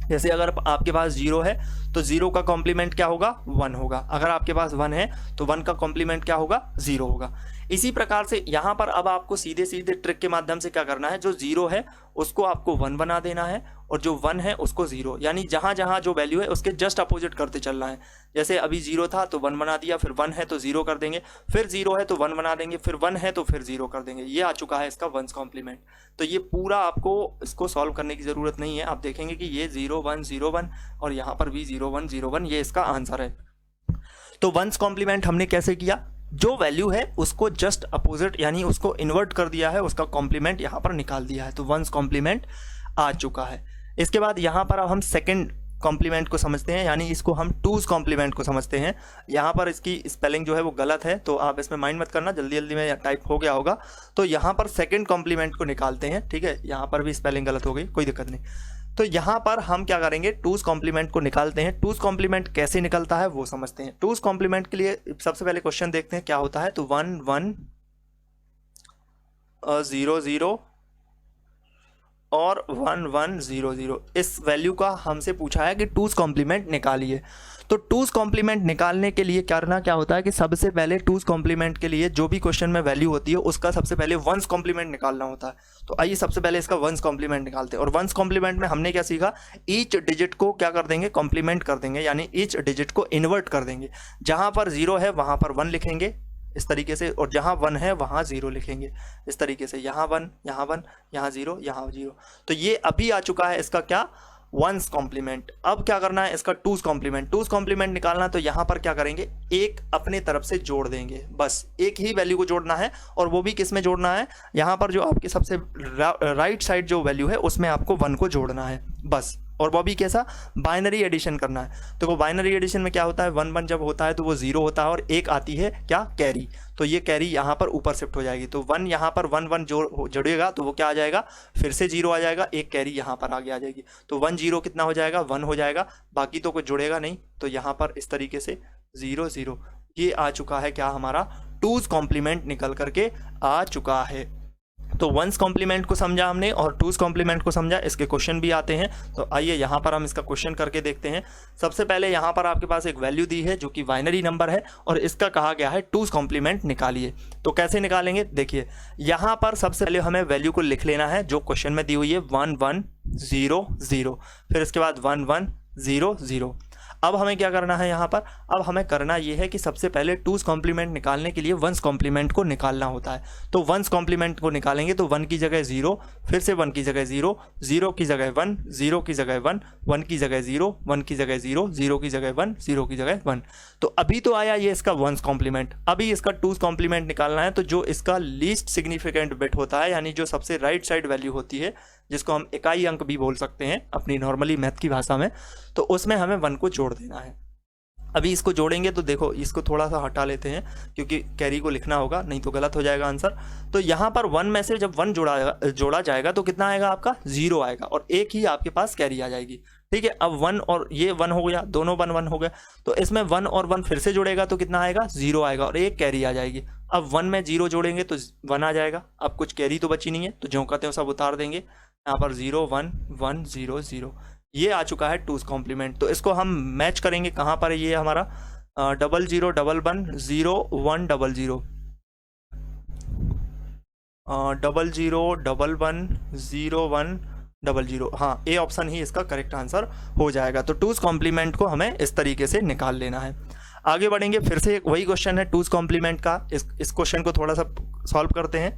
जैसे अगर आपके पास 0 है तो 0 का कॉम्प्लीमेंट क्या होगा, 1 होगा। अगर आपके पास 1 है तो 1 का कॉम्प्लीमेंट क्या होगा, 0 होगा। इसी प्रकार से यहाँ पर अब आपको सीधे सीधे ट्रिक के माध्यम से क्या करना है, जो 0 है उसको आपको 1 बना देना है और जो 1 है उसको 0, यानी जहाँ जहाँ जो वैल्यू है उसके जस्ट अपोजिट करते चलना है। जैसे अभी 0 था तो 1 बना दिया, फिर 1 है तो 0 कर देंगे, फिर 0 है तो 1 बना देंगे, फिर 1 है तो फिर 0 कर देंगे। ये आ चुका है इसका वंस कॉम्प्लीमेंट। तो ये पूरा आपको इसको सॉल्व करने की ज़रूरत नहीं है, आप देखेंगे कि ये 0 1 0 1 और यहाँ पर भी 0 1 0 1 ये इसका आंसर है। तो वंस कॉम्प्लीमेंट हमने कैसे किया, जो वैल्यू है उसको जस्ट अपोजिट यानी उसको इन्वर्ट कर दिया है, उसका कॉम्प्लीमेंट यहाँ पर निकाल दिया है, तो वंस कॉम्प्लीमेंट आ चुका है। इसके बाद यहाँ पर अब हम सेकंड कॉम्प्लीमेंट को समझते हैं, यानी इसको हम टूज कॉम्प्लीमेंट को समझते हैं। यहाँ पर इसकी स्पेलिंग जो है वो गलत है, तो आप इसमें माइंड मत करना, जल्दी जल्दी में टाइप हो गया होगा। तो यहाँ पर सेकंड कॉम्प्लीमेंट को निकालते हैं, ठीक है, यहाँ पर भी स्पेलिंग गलत हो गई, कोई दिक्कत नहीं। तो यहाँ पर हम क्या करेंगे, टूज कॉम्प्लीमेंट को निकालते हैं। टूज कॉम्प्लीमेंट कैसे निकलता है वो समझते हैं। टूज कॉम्प्लीमेंट के लिए सबसे पहले क्वेश्चन देखते हैं क्या होता है। तो 1 1 0 0 और 1 1 0 0 इस वैल्यू का हमसे पूछा है कि टूज कॉम्प्लीमेंट निकालिए। तो टूज कॉम्प्लीमेंट निकालने के लिए करना क्या होता है कि सबसे पहले टूज कॉम्प्लीमेंट के लिए जो भी क्वेश्चन में वैल्यू होती है उसका सबसे पहले वंस कॉम्प्लीमेंट निकालना होता है। तो आइए सबसे पहले इसका वंस कॉम्प्लीमेंट निकालते हैं। और वंस कॉम्प्लीमेंट में हमने क्या सीखा, ईच डिजिट को क्या कर देंगे, कॉम्प्लीमेंट कर देंगे, यानी ईच डिजिट को इन्वर्ट कर देंगे। जहाँ पर 0 है वहाँ पर 1 लिखेंगे इस तरीके से, और जहाँ 1 है वहाँ 0 लिखेंगे इस तरीके से। यहाँ 1 यहाँ 1 यहाँ 0 यहाँ 0। तो ये अभी आ चुका है इसका क्या, वंस कॉम्प्लीमेंट। अब क्या करना है इसका टूज कॉम्प्लीमेंट। टूज कॉम्प्लीमेंट निकालना तो यहाँ पर क्या करेंगे, एक अपने तरफ से जोड़ देंगे, बस एक ही वैल्यू को जोड़ना है। और वो भी किस में जोड़ना है, यहाँ पर जो आपकी सबसे राइट साइड जो वैल्यू है उसमें आपको 1 को जोड़ना है बस। और वो भी कैसा, बाइनरी एडिशन करना है। तो वो बाइनरी एडिशन में क्या होता है, 1 1 जब होता है तो वो 0 होता है और एक आती है क्या, कैरी। तो ये कैरी यहाँ पर ऊपर शिफ्ट हो जाएगी। तो 1 यहाँ पर 1 1 जुड़ेगा तो वो क्या आ जाएगा, फिर से 0 आ जाएगा, एक कैरी यहाँ पर आगे आ जाएगी। तो 1 0 कितना हो जाएगा, 1 हो जाएगा, बाकी तो कुछ जुड़ेगा नहीं। तो यहाँ पर इस तरीके से 0 0 ये आ चुका है क्या, हमारा टूज कॉम्प्लीमेंट निकल करके आ चुका है। तो वंस कॉम्प्लीमेंट को समझा हमने और टूज कॉम्प्लीमेंट को समझा। इसके क्वेश्चन भी आते हैं। तो आइए यहाँ पर हम इसका क्वेश्चन करके देखते हैं। सबसे पहले यहाँ पर आपके पास एक वैल्यू दी है जो कि बाइनरी नंबर है और इसका कहा गया है टूज कॉम्प्लीमेंट निकालिए। तो कैसे निकालेंगे, देखिए यहाँ पर सबसे पहले हमें वैल्यू को लिख लेना है जो क्वेश्चन में दी हुई है, 1 1 0 0, फिर इसके बाद 1 1 0 0। अब हमें क्या करना है यहाँ पर, अब हमें करना ये है कि सबसे पहले टूज कॉम्प्लीमेंट निकालने के लिए वंस कॉम्प्लीमेंट को निकालना होता है। तो वंस कॉम्प्लीमेंट को निकालेंगे तो 1 की जगह 0, फिर से 1 की जगह 0, 0 की जगह 1, 0 की जगह 1, 1 की जगह 0, 1 की जगह 0, 0 की जगह 1, 0 की जगह 1। तो अभी तो आया ये इसका वंस कॉम्प्लीमेंट। अभी इसका टूज कॉम्प्लीमेंट निकालना है। तो जो इसका लीस्ट सिग्निफिकेंट बिट होता है, यानी जो सबसे राइट साइड वैल्यू होती है, जिसको हम इकाई अंक भी बोल सकते हैं अपनी नॉर्मली मैथ की भाषा में, तो उसमें हमें 1 को जोड़ देना है। अभी इसको जोड़ेंगे तो देखो इसको थोड़ा सा हटा लेते हैं क्योंकि कैरी को लिखना होगा, नहीं तो गलत हो जाएगा आंसर। तो यहाँ पर 1 में से जब 1 जोड़ा जाएगा तो कितना आएगा आपका, 0 आएगा और एक ही आपके पास कैरी आ जाएगी। ठीक है, अब 1 और ये 1 हो गया, दोनों 1 1 हो गए। तो इसमें 1 और 1 फिर से जुड़ेगा तो कितना आएगा, 0 आएगा और एक कैरी आ जाएगी। अब 1 में 0 जोड़ेंगे तो 1 आ जाएगा। अब कुछ कैरी तो बची नहीं है तो जो कहते हैं सब उतार देंगे। यहाँ पर 0 1 1 0 0 ये आ चुका है टूज कॉम्प्लीमेंट। तो इसको हम मैच करेंगे कहाँ पर है, ये हमारा 0 0 1 1 0 1 0 0 0 1 1 0 1 0 0। हाँ, ए ऑप्शन ही इसका करेक्ट आंसर हो जाएगा। तो टूज कॉम्प्लीमेंट को हमें इस तरीके से निकाल लेना है। आगे बढ़ेंगे, फिर से वही क्वेश्चन है टूज कॉम्प्लीमेंट का। इस क्वेश्चन को थोड़ा सा सॉल्व करते हैं।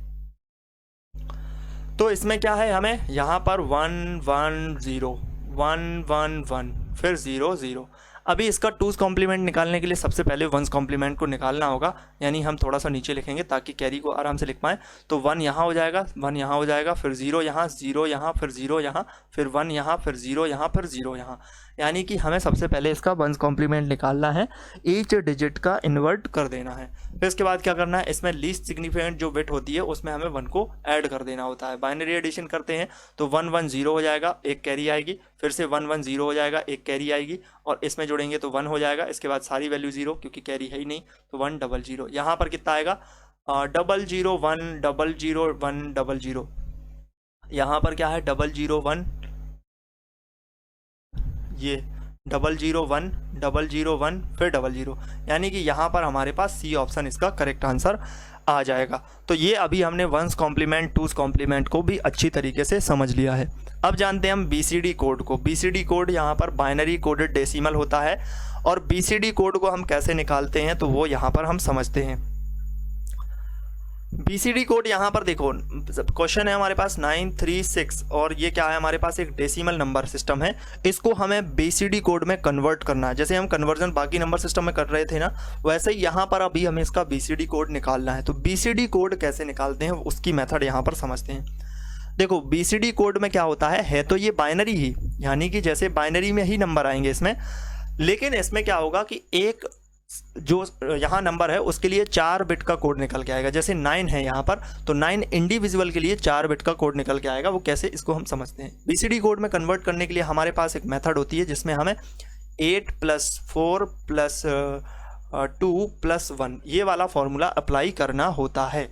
तो इसमें क्या है, हमें यहाँ पर 1 1 0 1 1 1 फिर 0 0। अभी इसका टूज कॉम्प्लीमेंट निकालने के लिए सबसे पहले वंस कॉम्प्लीमेंट को निकालना होगा, यानी हम थोड़ा सा नीचे लिखेंगे ताकि कैरी को आराम से लिख पाएँ। तो 1 यहाँ हो जाएगा, 1 यहाँ हो जाएगा, फिर 0 यहाँ, 0 यहाँ, फिर 0 यहाँ, फिर 1 यहाँ, फिर 0 यहाँ, फिर 0 यहाँ। यानी कि हमें सबसे पहले इसका वंस कॉम्प्लीमेंट निकालना है, ईच डिजिट का इन्वर्ट कर देना है। फिर इसके बाद क्या करना है, इसमें लीस्ट सिग्निफिकेंट जो बिट होती है उसमें हमें 1 को ऐड कर देना होता है। बाइनरी एडिशन करते हैं तो 1 1 0 हो जाएगा, एक कैरी आएगी, फिर से 1 1 0 हो जाएगा, एक कैरी आएगी और इसमें जोड़ेंगे तो 1 हो जाएगा। इसके बाद सारी वैल्यू 0 क्योंकि कैरी है ही नहीं, तो 1 0 0। यहाँ पर कितना आएगा, 0 0 1 0 0 1 0 0। यहाँ पर क्या है, 0 0 1, ये 0 0 1 0 0 1 फिर 0 0, यानी कि यहाँ पर हमारे पास सी ऑप्शन इसका करेक्ट आंसर आ जाएगा। तो ये अभी हमने वंस कॉम्प्लीमेंट टूज कॉम्प्लीमेंट को भी अच्छी तरीके से समझ लिया है। अब जानते हैं हम BCD कोड को। BCD कोड यहाँ पर बाइनरी कोडेड डेसिमल होता है और BCD कोड को हम कैसे निकालते हैं तो वो यहाँ पर हम समझते हैं। BCD कोड यहाँ पर देखो, क्वेश्चन है हमारे पास 936 और ये क्या है, हमारे पास एक डेसिमल नंबर सिस्टम है। इसको हमें BCD कोड में कन्वर्ट करना है। जैसे हम कन्वर्जन बाकी नंबर सिस्टम में कर रहे थे ना, वैसे ही यहाँ पर अभी हमें इसका BCD कोड निकालना है। तो BCD कोड कैसे निकालते हैं उसकी मेथड यहाँ पर समझते हैं। देखो BCD कोड में क्या होता है तो ये बाइनरी ही, यानी कि जैसे बाइनरी में ही नंबर आएंगे इसमें, लेकिन इसमें क्या होगा कि एक जो यहाँ नंबर है उसके लिए 4 बिट का कोड निकल के आएगा। जैसे 9 है यहाँ पर, तो 9 इंडिविजुअल के लिए 4 बिट का कोड निकल के आएगा। वो कैसे, इसको हम समझते हैं। बीसीडी कोड में कन्वर्ट करने के लिए हमारे पास एक मेथड होती है जिसमें हमें 8 + 4 + 2 + 1 ये वाला फॉर्मूला अप्लाई करना होता है।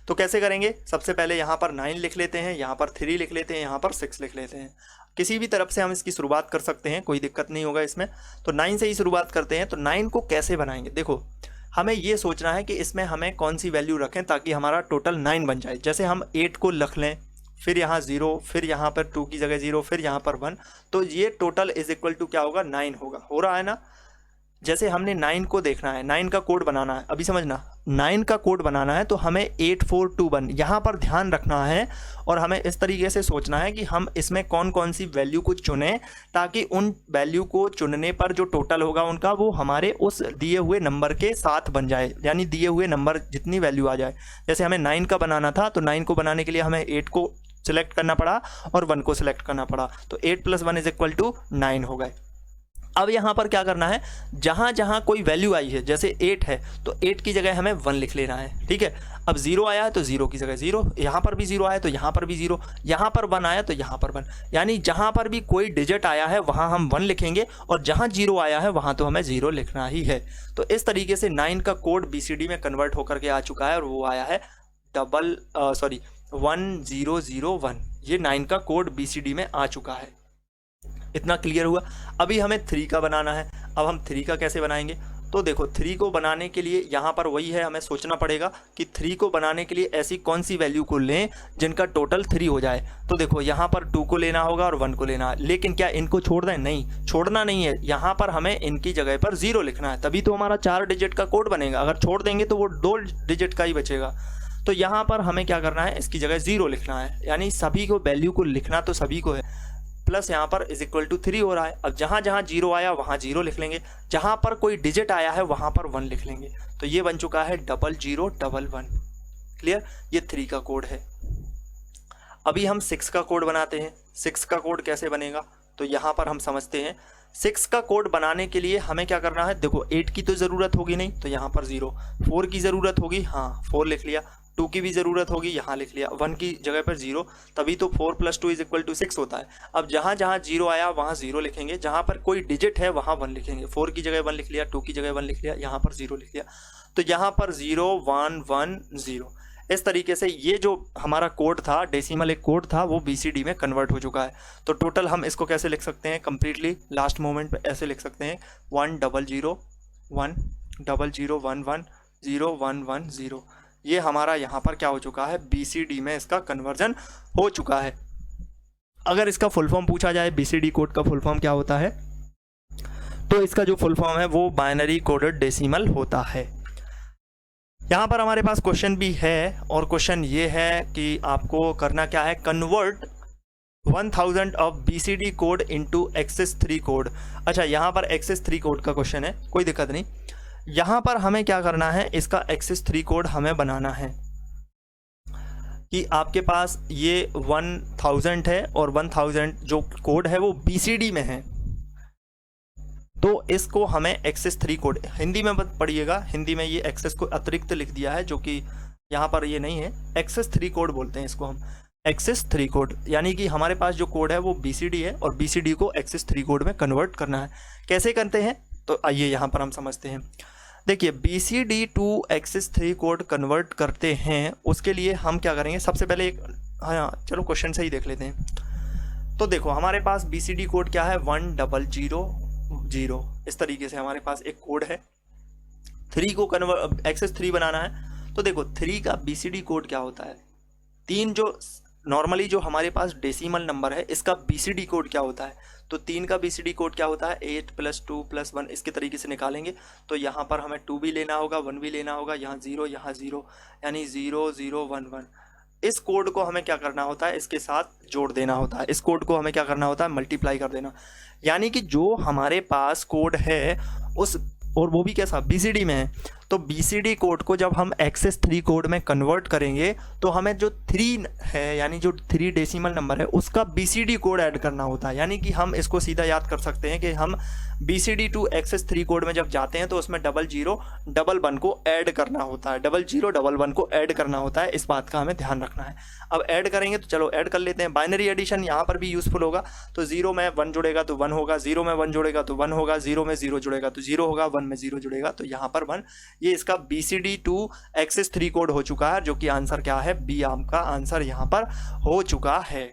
तो कैसे करेंगे, सबसे पहले यहाँ पर 9 लिख लेते हैं, यहाँ पर 3 लिख लेते हैं, यहाँ पर 6 लिख लेते हैं। किसी भी तरफ से हम इसकी शुरुआत कर सकते हैं, कोई दिक्कत नहीं होगा इसमें। तो 9 से ही शुरुआत करते हैं। तो 9 को कैसे बनाएंगे, देखो हमें ये सोचना है कि इसमें हमें कौन सी वैल्यू रखें ताकि हमारा टोटल 9 बन जाए। जैसे हम 8 को रख लें, फिर यहाँ 0, फिर यहाँ पर 2 की जगह 0, फिर यहाँ पर 1, तो ये टोटल इज इक्वल टू क्या होगा, 9 होगा। हो रहा है ना। जैसे हमने 9 को देखना है, 9 का कोड बनाना है। अभी समझना, 9 का कोड बनाना है तो हमें 8421 यहाँ पर ध्यान रखना है और हमें इस तरीके से सोचना है कि हम इसमें कौन कौन सी वैल्यू को चुनें ताकि उन वैल्यू को चुनने पर जो टोटल होगा उनका वो हमारे उस दिए हुए नंबर के साथ बन जाए, यानी दिए हुए नंबर जितनी वैल्यू आ जाए। जैसे हमें 9 का बनाना था तो 9 को बनाने के लिए हमें 8 को सिलेक्ट करना पड़ा और 1 को सिलेक्ट करना पड़ा, तो 8 + 1 = 9 हो गए। अब यहाँ पर क्या करना है, जहाँ जहाँ कोई वैल्यू आई है, जैसे 8 है तो 8 की जगह हमें 1 लिख लेना है, ठीक है। अब 0 आया है तो 0 की जगह 0, यहाँ पर भी 0 आया तो यहाँ पर भी 0, यहाँ पर 1 आया तो यहाँ पर 1, यानी जहाँ पर भी कोई डिजिट आया है वहाँ हम 1 लिखेंगे और जहाँ 0 आया है वहाँ तो हमें 0 लिखना ही है। तो इस तरीके से 9 का कोड BCD में कन्वर्ट होकर के आ चुका है और वो आया है 1001। ये 9 का कोड BCD में आ चुका है। इतना क्लियर हुआ। अभी हमें 3 का बनाना है। अब हम 3 का कैसे बनाएंगे, तो देखो 3 को बनाने के लिए यहाँ पर वही है, हमें सोचना पड़ेगा कि 3 को बनाने के लिए ऐसी कौन सी वैल्यू को लें जिनका टोटल 3 हो जाए। तो देखो यहाँ पर 2 को लेना होगा और 1 को लेना है, लेकिन क्या इनको छोड़ दें, नहीं छोड़ना नहीं है। यहाँ पर हमें इनकी जगह पर 0 लिखना है, तभी तो हमारा 4 डिजिट का कोड बनेगा। अगर छोड़ देंगे तो वो 2 डिजिट का ही बचेगा। तो यहाँ पर हमें क्या करना है, इसकी जगह 0 लिखना है, यानी सभी को वैल्यू को लिखना तो सभी को है, प्लस यहाँ पर = 3 हो रहा है। अब जहाँ जहाँ 0 आया वहाँ 0 लिख लेंगे, जहाँ पर कोई डिजिट आया है वहाँ पर 1 लिख लेंगे। तो ये बन चुका है 0011। क्लियर, ये 3 का कोड है। अभी हम 6 का कोड बनाते हैं। 6 का कोड कैसे बनेगा, तो यहाँ पर हम समझते हैं। 6 का कोड बनाने के लिए हमें क्या करना है, देखो 8 की तो ज़रूरत होगी नहीं तो यहाँ पर 0, 4 की ज़रूरत होगी, हाँ 4 लिख लिया, 2 की भी ज़रूरत होगी, यहाँ लिख लिया, 1 की जगह पर 0, तभी तो 4 + 2 = 6 होता है। अब जहाँ जहाँ 0 आया वहाँ 0 लिखेंगे, जहाँ पर कोई डिजिट है वहाँ 1 लिखेंगे। 4 की जगह 1 लिख लिया, 2 की जगह 1 लिख लिया, यहाँ पर 0 लिख लिया, तो यहाँ पर 0 1 1 0। इस तरीके से ये जो हमारा कोड था, डेसिमल एक कोड था, वो BCD में कन्वर्ट हो चुका है। तो टोटल हम इसको कैसे लिख सकते हैं, कम्प्लीटली लास्ट मोमेंट पे ऐसे लिख सकते हैं 100100110110110। ये हमारा यहाँ पर क्या हो चुका है, BCD में इसका कन्वर्जन हो चुका है। अगर इसका फुल फॉर्म पूछा जाए, BCD कोड का फुल फॉर्म क्या होता है, तो इसका जो फुल फॉर्म है वो बाइनरी कोडेड डेसिमल होता है। यहाँ पर हमारे पास क्वेश्चन भी है और क्वेश्चन ये है कि आपको करना क्या है, convert 1000 of BCD code into excess 3 code. अच्छा, यहाँ पर एक्सेस 3 कोड का क्वेश्चन है, कोई दिक्कत नहीं। यहाँ पर हमें क्या करना है, इसका एक्सेस 3 कोड हमें बनाना है कि आपके पास ये 1000 है और 1000 जो कोड है वो BCD में है, तो इसको हमें एक्सेस 3 कोड, हिंदी में मत पढ़िएगा, हिंदी में ये एक्सेस को अतिरिक्त लिख दिया है जो कि यहाँ पर ये नहीं है। एक्सेस 3 कोड बोलते हैं इसको हम, एक्सेस 3 कोड, यानी कि हमारे पास जो कोड है वो BCD है और BCD को एक्सेस 3 कोड में कन्वर्ट करना है। कैसे करते हैं, तो आइए यहाँ पर हम समझते हैं। देखिए BCD to excess 3 code convert करते हैं, उसके लिए हम क्या करेंगे, सबसे पहले एक, हाँ चलो क्वेश्चन से ही देख लेते हैं। तो देखो हमारे पास BCD कोड क्या है, 1000। इस तरीके से हमारे पास एक कोड है। 3 को कन्वर्ट एक्सेस 3 बनाना है, तो देखो 3 का BCD कोड क्या होता है, 3 जो नॉर्मली जो हमारे पास डेसिमल नंबर है इसका BCD कोड क्या होता है, तो 3 का BCD कोड क्या होता है, 8 + 2 + 1, इसके तरीके से निकालेंगे। तो यहाँ पर हमें 2 भी लेना होगा, 1 भी लेना होगा, यहाँ 0 यहाँ 0, यानी 0 0 1 1। इस कोड को हमें क्या करना होता है, इसके साथ जोड़ देना होता है, इस कोड को हमें क्या करना होता है, मल्टीप्लाई कर देना। यानी कि जो हमारे पास कोड है उस और वो भी कैसा, BCD में है। तो BCD कोड को जब हम एक्सेस 3 कोड में कन्वर्ट करेंगे तो हमें जो 3 है, यानी जो 3 डेसिमल नंबर है, उसका BCD कोड ऐड करना होता है। यानी कि हम इसको सीधा याद कर सकते हैं कि हम BCD टू एक्सेस 3 कोड में जब जाते हैं तो उसमें 0011 को ऐड करना होता है, 0011 को ऐड करना होता है। इस बात का हमें ध्यान रखना है। अब ऐड करेंगे तो चलो ऐड कर लेते हैं। बाइनरी एडिशन यहाँ पर भी यूजफुल होगा। तो 0 में 1 जुड़ेगा तो 1 होगा, 0 में 1 जुड़ेगा तो 1 होगा, 0 में 0 जुड़ेगा तो 0 होगा, 1 में 0 जुड़ेगा तो यहाँ पर 1। ये इसका BCD टू एक्सेस 3 कोड हो चुका है, जो कि आंसर क्या है, बी आपका आंसर यहाँ पर हो चुका है।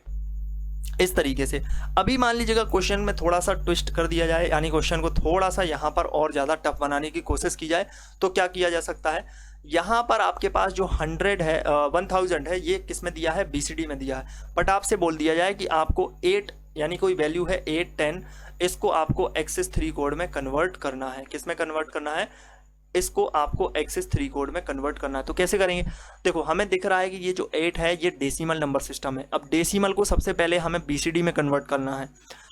इस तरीके से अभी मान लीजिएगा क्वेश्चन में थोड़ा सा ट्विस्ट कर दिया जाए, यानी क्वेश्चन को थोड़ा सा यहाँ पर और ज़्यादा टफ बनाने की कोशिश की जाए, तो क्या किया जा सकता है। यहाँ पर आपके पास जो 100 है 1000 है, ये किस में दिया है, BCD में दिया है। बट आपसे बोल दिया जाए कि आपको 8 यानी कोई वैल्यू है 8 10, इसको आपको एक्सेस 3 कोड में कन्वर्ट करना है। किस में कन्वर्ट करना है, इसको आपको एक्सेस 3 कोड में कन्वर्ट करना है। तो कैसे करेंगे, देखो हमें दिख रहा है कि ये जो 8 है ये डेसिमल नंबर सिस्टम है। अब डेसिमल को सबसे पहले हमें BCD में कन्वर्ट करना है,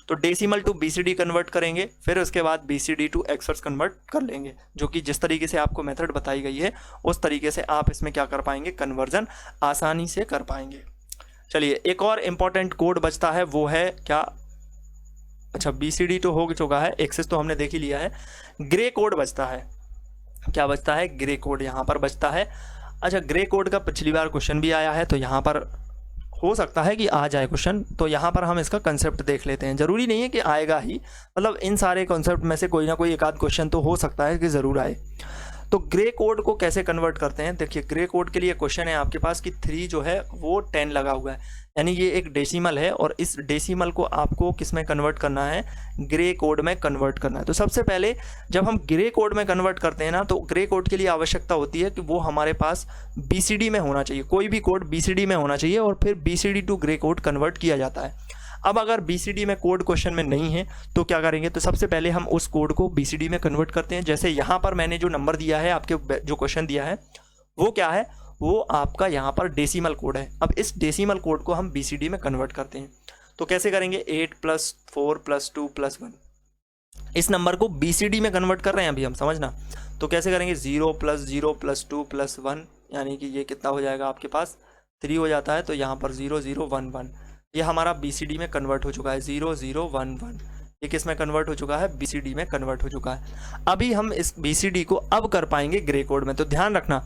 तो डेसिमल टू BCD कन्वर्ट करेंगे, फिर उसके बाद BCD टू एक्सेस कन्वर्ट कर लेंगे, जो कि जिस तरीके से आपको मेथड बताई गई है उस तरीके से आप इसमें क्या कर पाएंगे, कन्वर्जन आसानी से कर पाएंगे। चलिए एक और इम्पॉर्टेंट कोड बचता है, वो है क्या, अच्छा BCD तो हो चुका है, एक्सेस तो हमने देख ही लिया है, ग्रे कोड बचता है। क्या बचता है, ग्रे कोड यहाँ पर बचता है। अच्छा ग्रे कोड का पिछली बार क्वेश्चन भी आया है, तो यहाँ पर हो सकता है कि आ जाए क्वेश्चन, तो यहाँ पर हम इसका कंसेप्ट देख लेते हैं। ज़रूरी नहीं है कि आएगा ही, मतलब इन सारे कॉन्सेप्ट में से कोई ना कोई एक आध क्वेश्चन तो हो सकता है कि ज़रूर आए। तो ग्रे कोड को कैसे कन्वर्ट करते हैं, देखिए ग्रे कोड के लिए क्वेश्चन है आपके पास कि 3 जो है वो 10 लगा हुआ है, यानी ये एक डेसिमल है और इस डेसिमल को आपको किस में कन्वर्ट करना है, ग्रे कोड में कन्वर्ट करना है। तो सबसे पहले जब हम ग्रे कोड में कन्वर्ट करते हैं ना, तो ग्रे कोड के लिए आवश्यकता होती है कि वो हमारे पास BCD में होना चाहिए, कोई भी कोड BCD में होना चाहिए और फिर BCD to gray code convert किया जाता है। अब अगर BCD में कोड क्वेश्चन में नहीं है तो क्या करेंगे, तो सबसे पहले हम उस कोड को BCD में कन्वर्ट करते हैं। जैसे यहाँ पर मैंने जो नंबर दिया है, आपके जो क्वेश्चन दिया है वो क्या है, वो आपका यहाँ पर डेसिमल कोड है। अब इस डेसिमल कोड को हम BCD में कन्वर्ट करते हैं, तो कैसे करेंगे, 8 + 4 + 2 + 1, इस नंबर को BCD में कन्वर्ट कर रहे हैं अभी हम, समझना। तो कैसे करेंगे, 0 + 0 + 2 + 1, यानी कि ये कितना हो जाएगा आपके पास 3 हो जाता है। तो यहाँ पर 0 0 1 1, ये हमारा BCD में कन्वर्ट हो चुका है, 0 0 1 1, ये किस में कन्वर्ट हो चुका है, BCD में कन्वर्ट हो चुका है। अभी हम इस BCD को अब कर पाएंगे ग्रे कोड में। तो ध्यान रखना,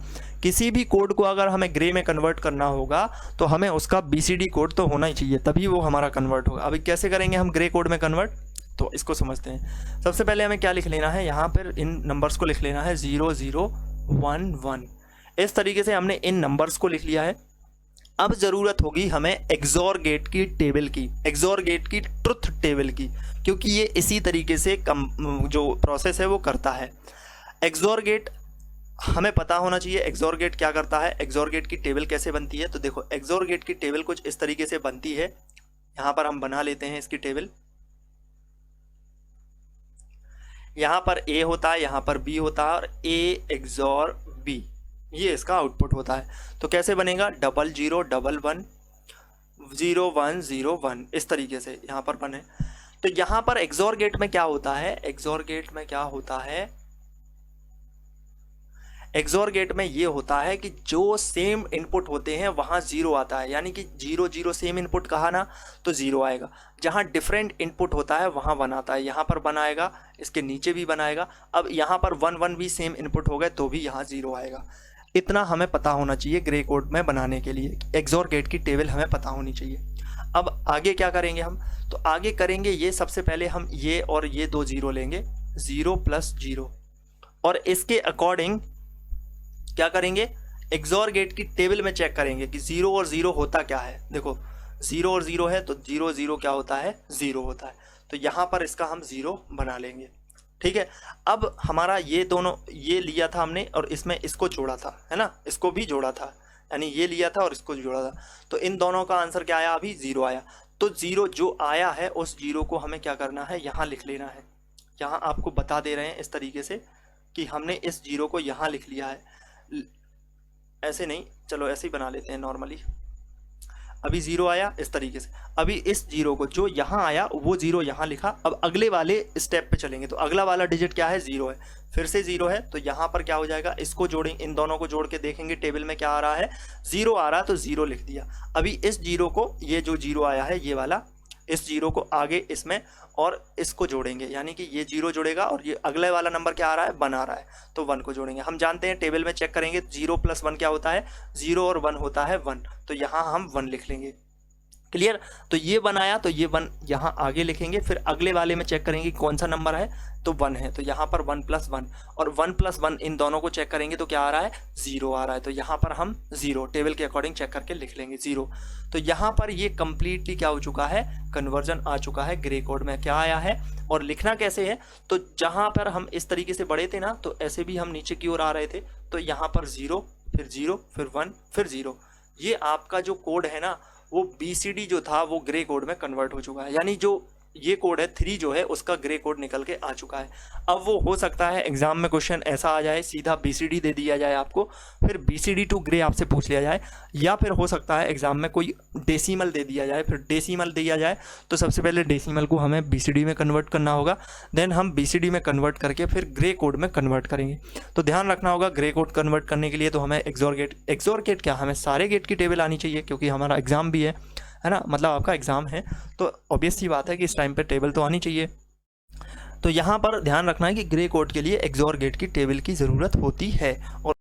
किसी भी कोड को अगर हमें ग्रे में कन्वर्ट करना होगा तो हमें उसका BCD कोड तो होना ही चाहिए, तभी वो हमारा कन्वर्ट होगा। अभी कैसे करेंगे हम ग्रे कोड में कन्वर्ट, तो इसको समझते हैं। सबसे पहले हमें क्या लिख लेना है, यहाँ पर इन नंबर्स को लिख लेना है 0 0 1 1, इस तरीके से हमने इन नंबर्स को लिख लिया है। अब ज़रूरत होगी हमें एक्सोर गेट की टेबल की, एक्सोर गेट की ट्रुथ टेबल की, क्योंकि ये इसी तरीके से जो प्रोसेस है वो करता है। एक्सोर गेट हमें पता होना चाहिए, एक्सोर गेट क्या करता है, एक्सोर गेट की टेबल कैसे बनती है। तो देखो एक्सोर गेट की टेबल कुछ इस तरीके से बनती है, यहाँ पर हम बना लेते हैं इसकी टेबल। यहाँ पर A होता है, यहाँ पर B होता है और A एक्सोर B, ये इसका आउटपुट होता है। तो कैसे बनेगा, 00 11 0 1 0 1, इस तरीके से यहाँ पर बने। तो यहाँ पर एक्सोर गेट में क्या होता है, एक्सोर गेट में क्या होता है, एक्सोर गेट में ये होता है कि जो सेम इनपुट होते हैं वहाँ 0 आता है, यानी कि 0 0 सेम इनपुट कहा ना तो 0 आएगा। जहाँ डिफरेंट इनपुट होता है वहाँ 1 आता है, यहाँ पर 1 आएगा, इसके नीचे भी 1 आएगा। अब यहाँ पर 1 1 भी सेम इनपुट हो गए तो भी यहाँ 0 आएगा। इतना हमें पता होना चाहिए ग्रे कोड में बनाने के लिए, एक्सोर गेट की टेबल हमें पता होनी चाहिए। अब आगे क्या करेंगे हम, तो आगे करेंगे ये, सबसे पहले हम ये और ये 2 0 लेंगे, 0 + 0, और इसके अकॉर्डिंग क्या करेंगे, एक्सोर गेट की टेबल में चेक करेंगे कि 0 और 0 होता क्या है। देखो 0 और 0 है तो 0 0 क्या होता है, 0 होता है। तो यहाँ पर इसका हम 0 बना लेंगे, ठीक है। अब हमारा ये दोनों, ये लिया था हमने और इसमें इसको जोड़ा था, है ना, इसको भी जोड़ा था, यानी ये लिया था और इसको जोड़ा था। तो इन दोनों का आंसर क्या आया, अभी 0 आया। तो 0 जो आया है उस 0 को हमें क्या करना है, यहाँ लिख लेना है। यहाँ आपको बता दे रहे हैं इस तरीके से कि हमने इस 0 को यहाँ लिख लिया है, ऐसे नहीं, चलो ऐसे ही बना लेते हैं नॉर्मली। अभी 0 आया इस तरीके से, अभी इस 0 को जो यहाँ आया वो 0 यहाँ लिखा। अब अगले वाले स्टेप पे चलेंगे तो अगला वाला डिजिट क्या है, 0 है, फिर से 0 है, तो यहाँ पर क्या हो जाएगा, इसको जोड़ेंगे, इन दोनों को जोड़ के देखेंगे टेबल में क्या आ रहा है, 0 आ रहा है, तो 0 लिख दिया। अभी इस 0 को, ये जो 0 आया है ये वाला, इस 0 को आगे इसमें और इसको जोड़ेंगे, यानी कि ये 0 जुड़ेगा और ये अगले वाला नंबर क्या आ रहा है, 1 आ रहा है, तो 1 को जोड़ेंगे। हम जानते हैं टेबल में चेक करेंगे 0 + 1 क्या होता है, 0 और 1 होता है 1, तो यहाँ हम 1 लिख लेंगे। क्लियर, तो ये 1 आया, तो ये 1 यहाँ आगे लिखेंगे, फिर अगले वाले में चेक करेंगे कौन सा नंबर है, तो 1 है, तो यहाँ पर 1 + 1 और 1 + 1 इन दोनों को चेक करेंगे तो क्या आ रहा है, 0 आ रहा है, तो यहाँ पर हम 0 टेबल के अकॉर्डिंग चेक करके लिख लेंगे 0। तो यहाँ पर ये कंप्लीटली क्या हो चुका है, कन्वर्जन आ चुका है, ग्रे कोड में क्या आया है। और लिखना कैसे है, तो जहाँ पर हम इस तरीके से बढ़े थे ना, तो ऐसे भी हम नीचे की ओर आ रहे थे, तो यहाँ पर 0 फिर 0 फिर 1 फिर 0, ये आपका जो कोड है ना वो BCD जो था वो ग्रे कोड में कन्वर्ट हो चुका है, यानी जो ये कोड है 3 जो है उसका ग्रे कोड निकल के आ चुका है। अब वो हो सकता है एग्जाम में क्वेश्चन ऐसा आ जाए, सीधा BCD दे दिया जाए आपको, फिर BCD टू ग्रे आपसे पूछ लिया जाए, या फिर हो सकता है एग्जाम में कोई डेसिमल दे दिया जाए, फिर डेसिमल दिया जाए तो सबसे पहले डेसिमल को हमें BCD में कन्वर्ट करना होगा, देन हम BCD में कन्वर्ट करके फिर ग्रे कोड में कन्वर्ट करेंगे। तो ध्यान रखना होगा, ग्रे कोड कन्वर्ट करने के लिए तो हमें एक्सोर गेट क्या, हमें सारे गेट की टेबल आनी चाहिए, क्योंकि हमारा एग्जाम भी है ना, मतलब आपका एग्जाम है, तो ऑब्वियस सी बात है कि इस टाइम पे टेबल तो आनी चाहिए। तो यहाँ पर ध्यान रखना है कि ग्रे कोड के लिए एक्सोर गेट की टेबल की ज़रूरत होती है। और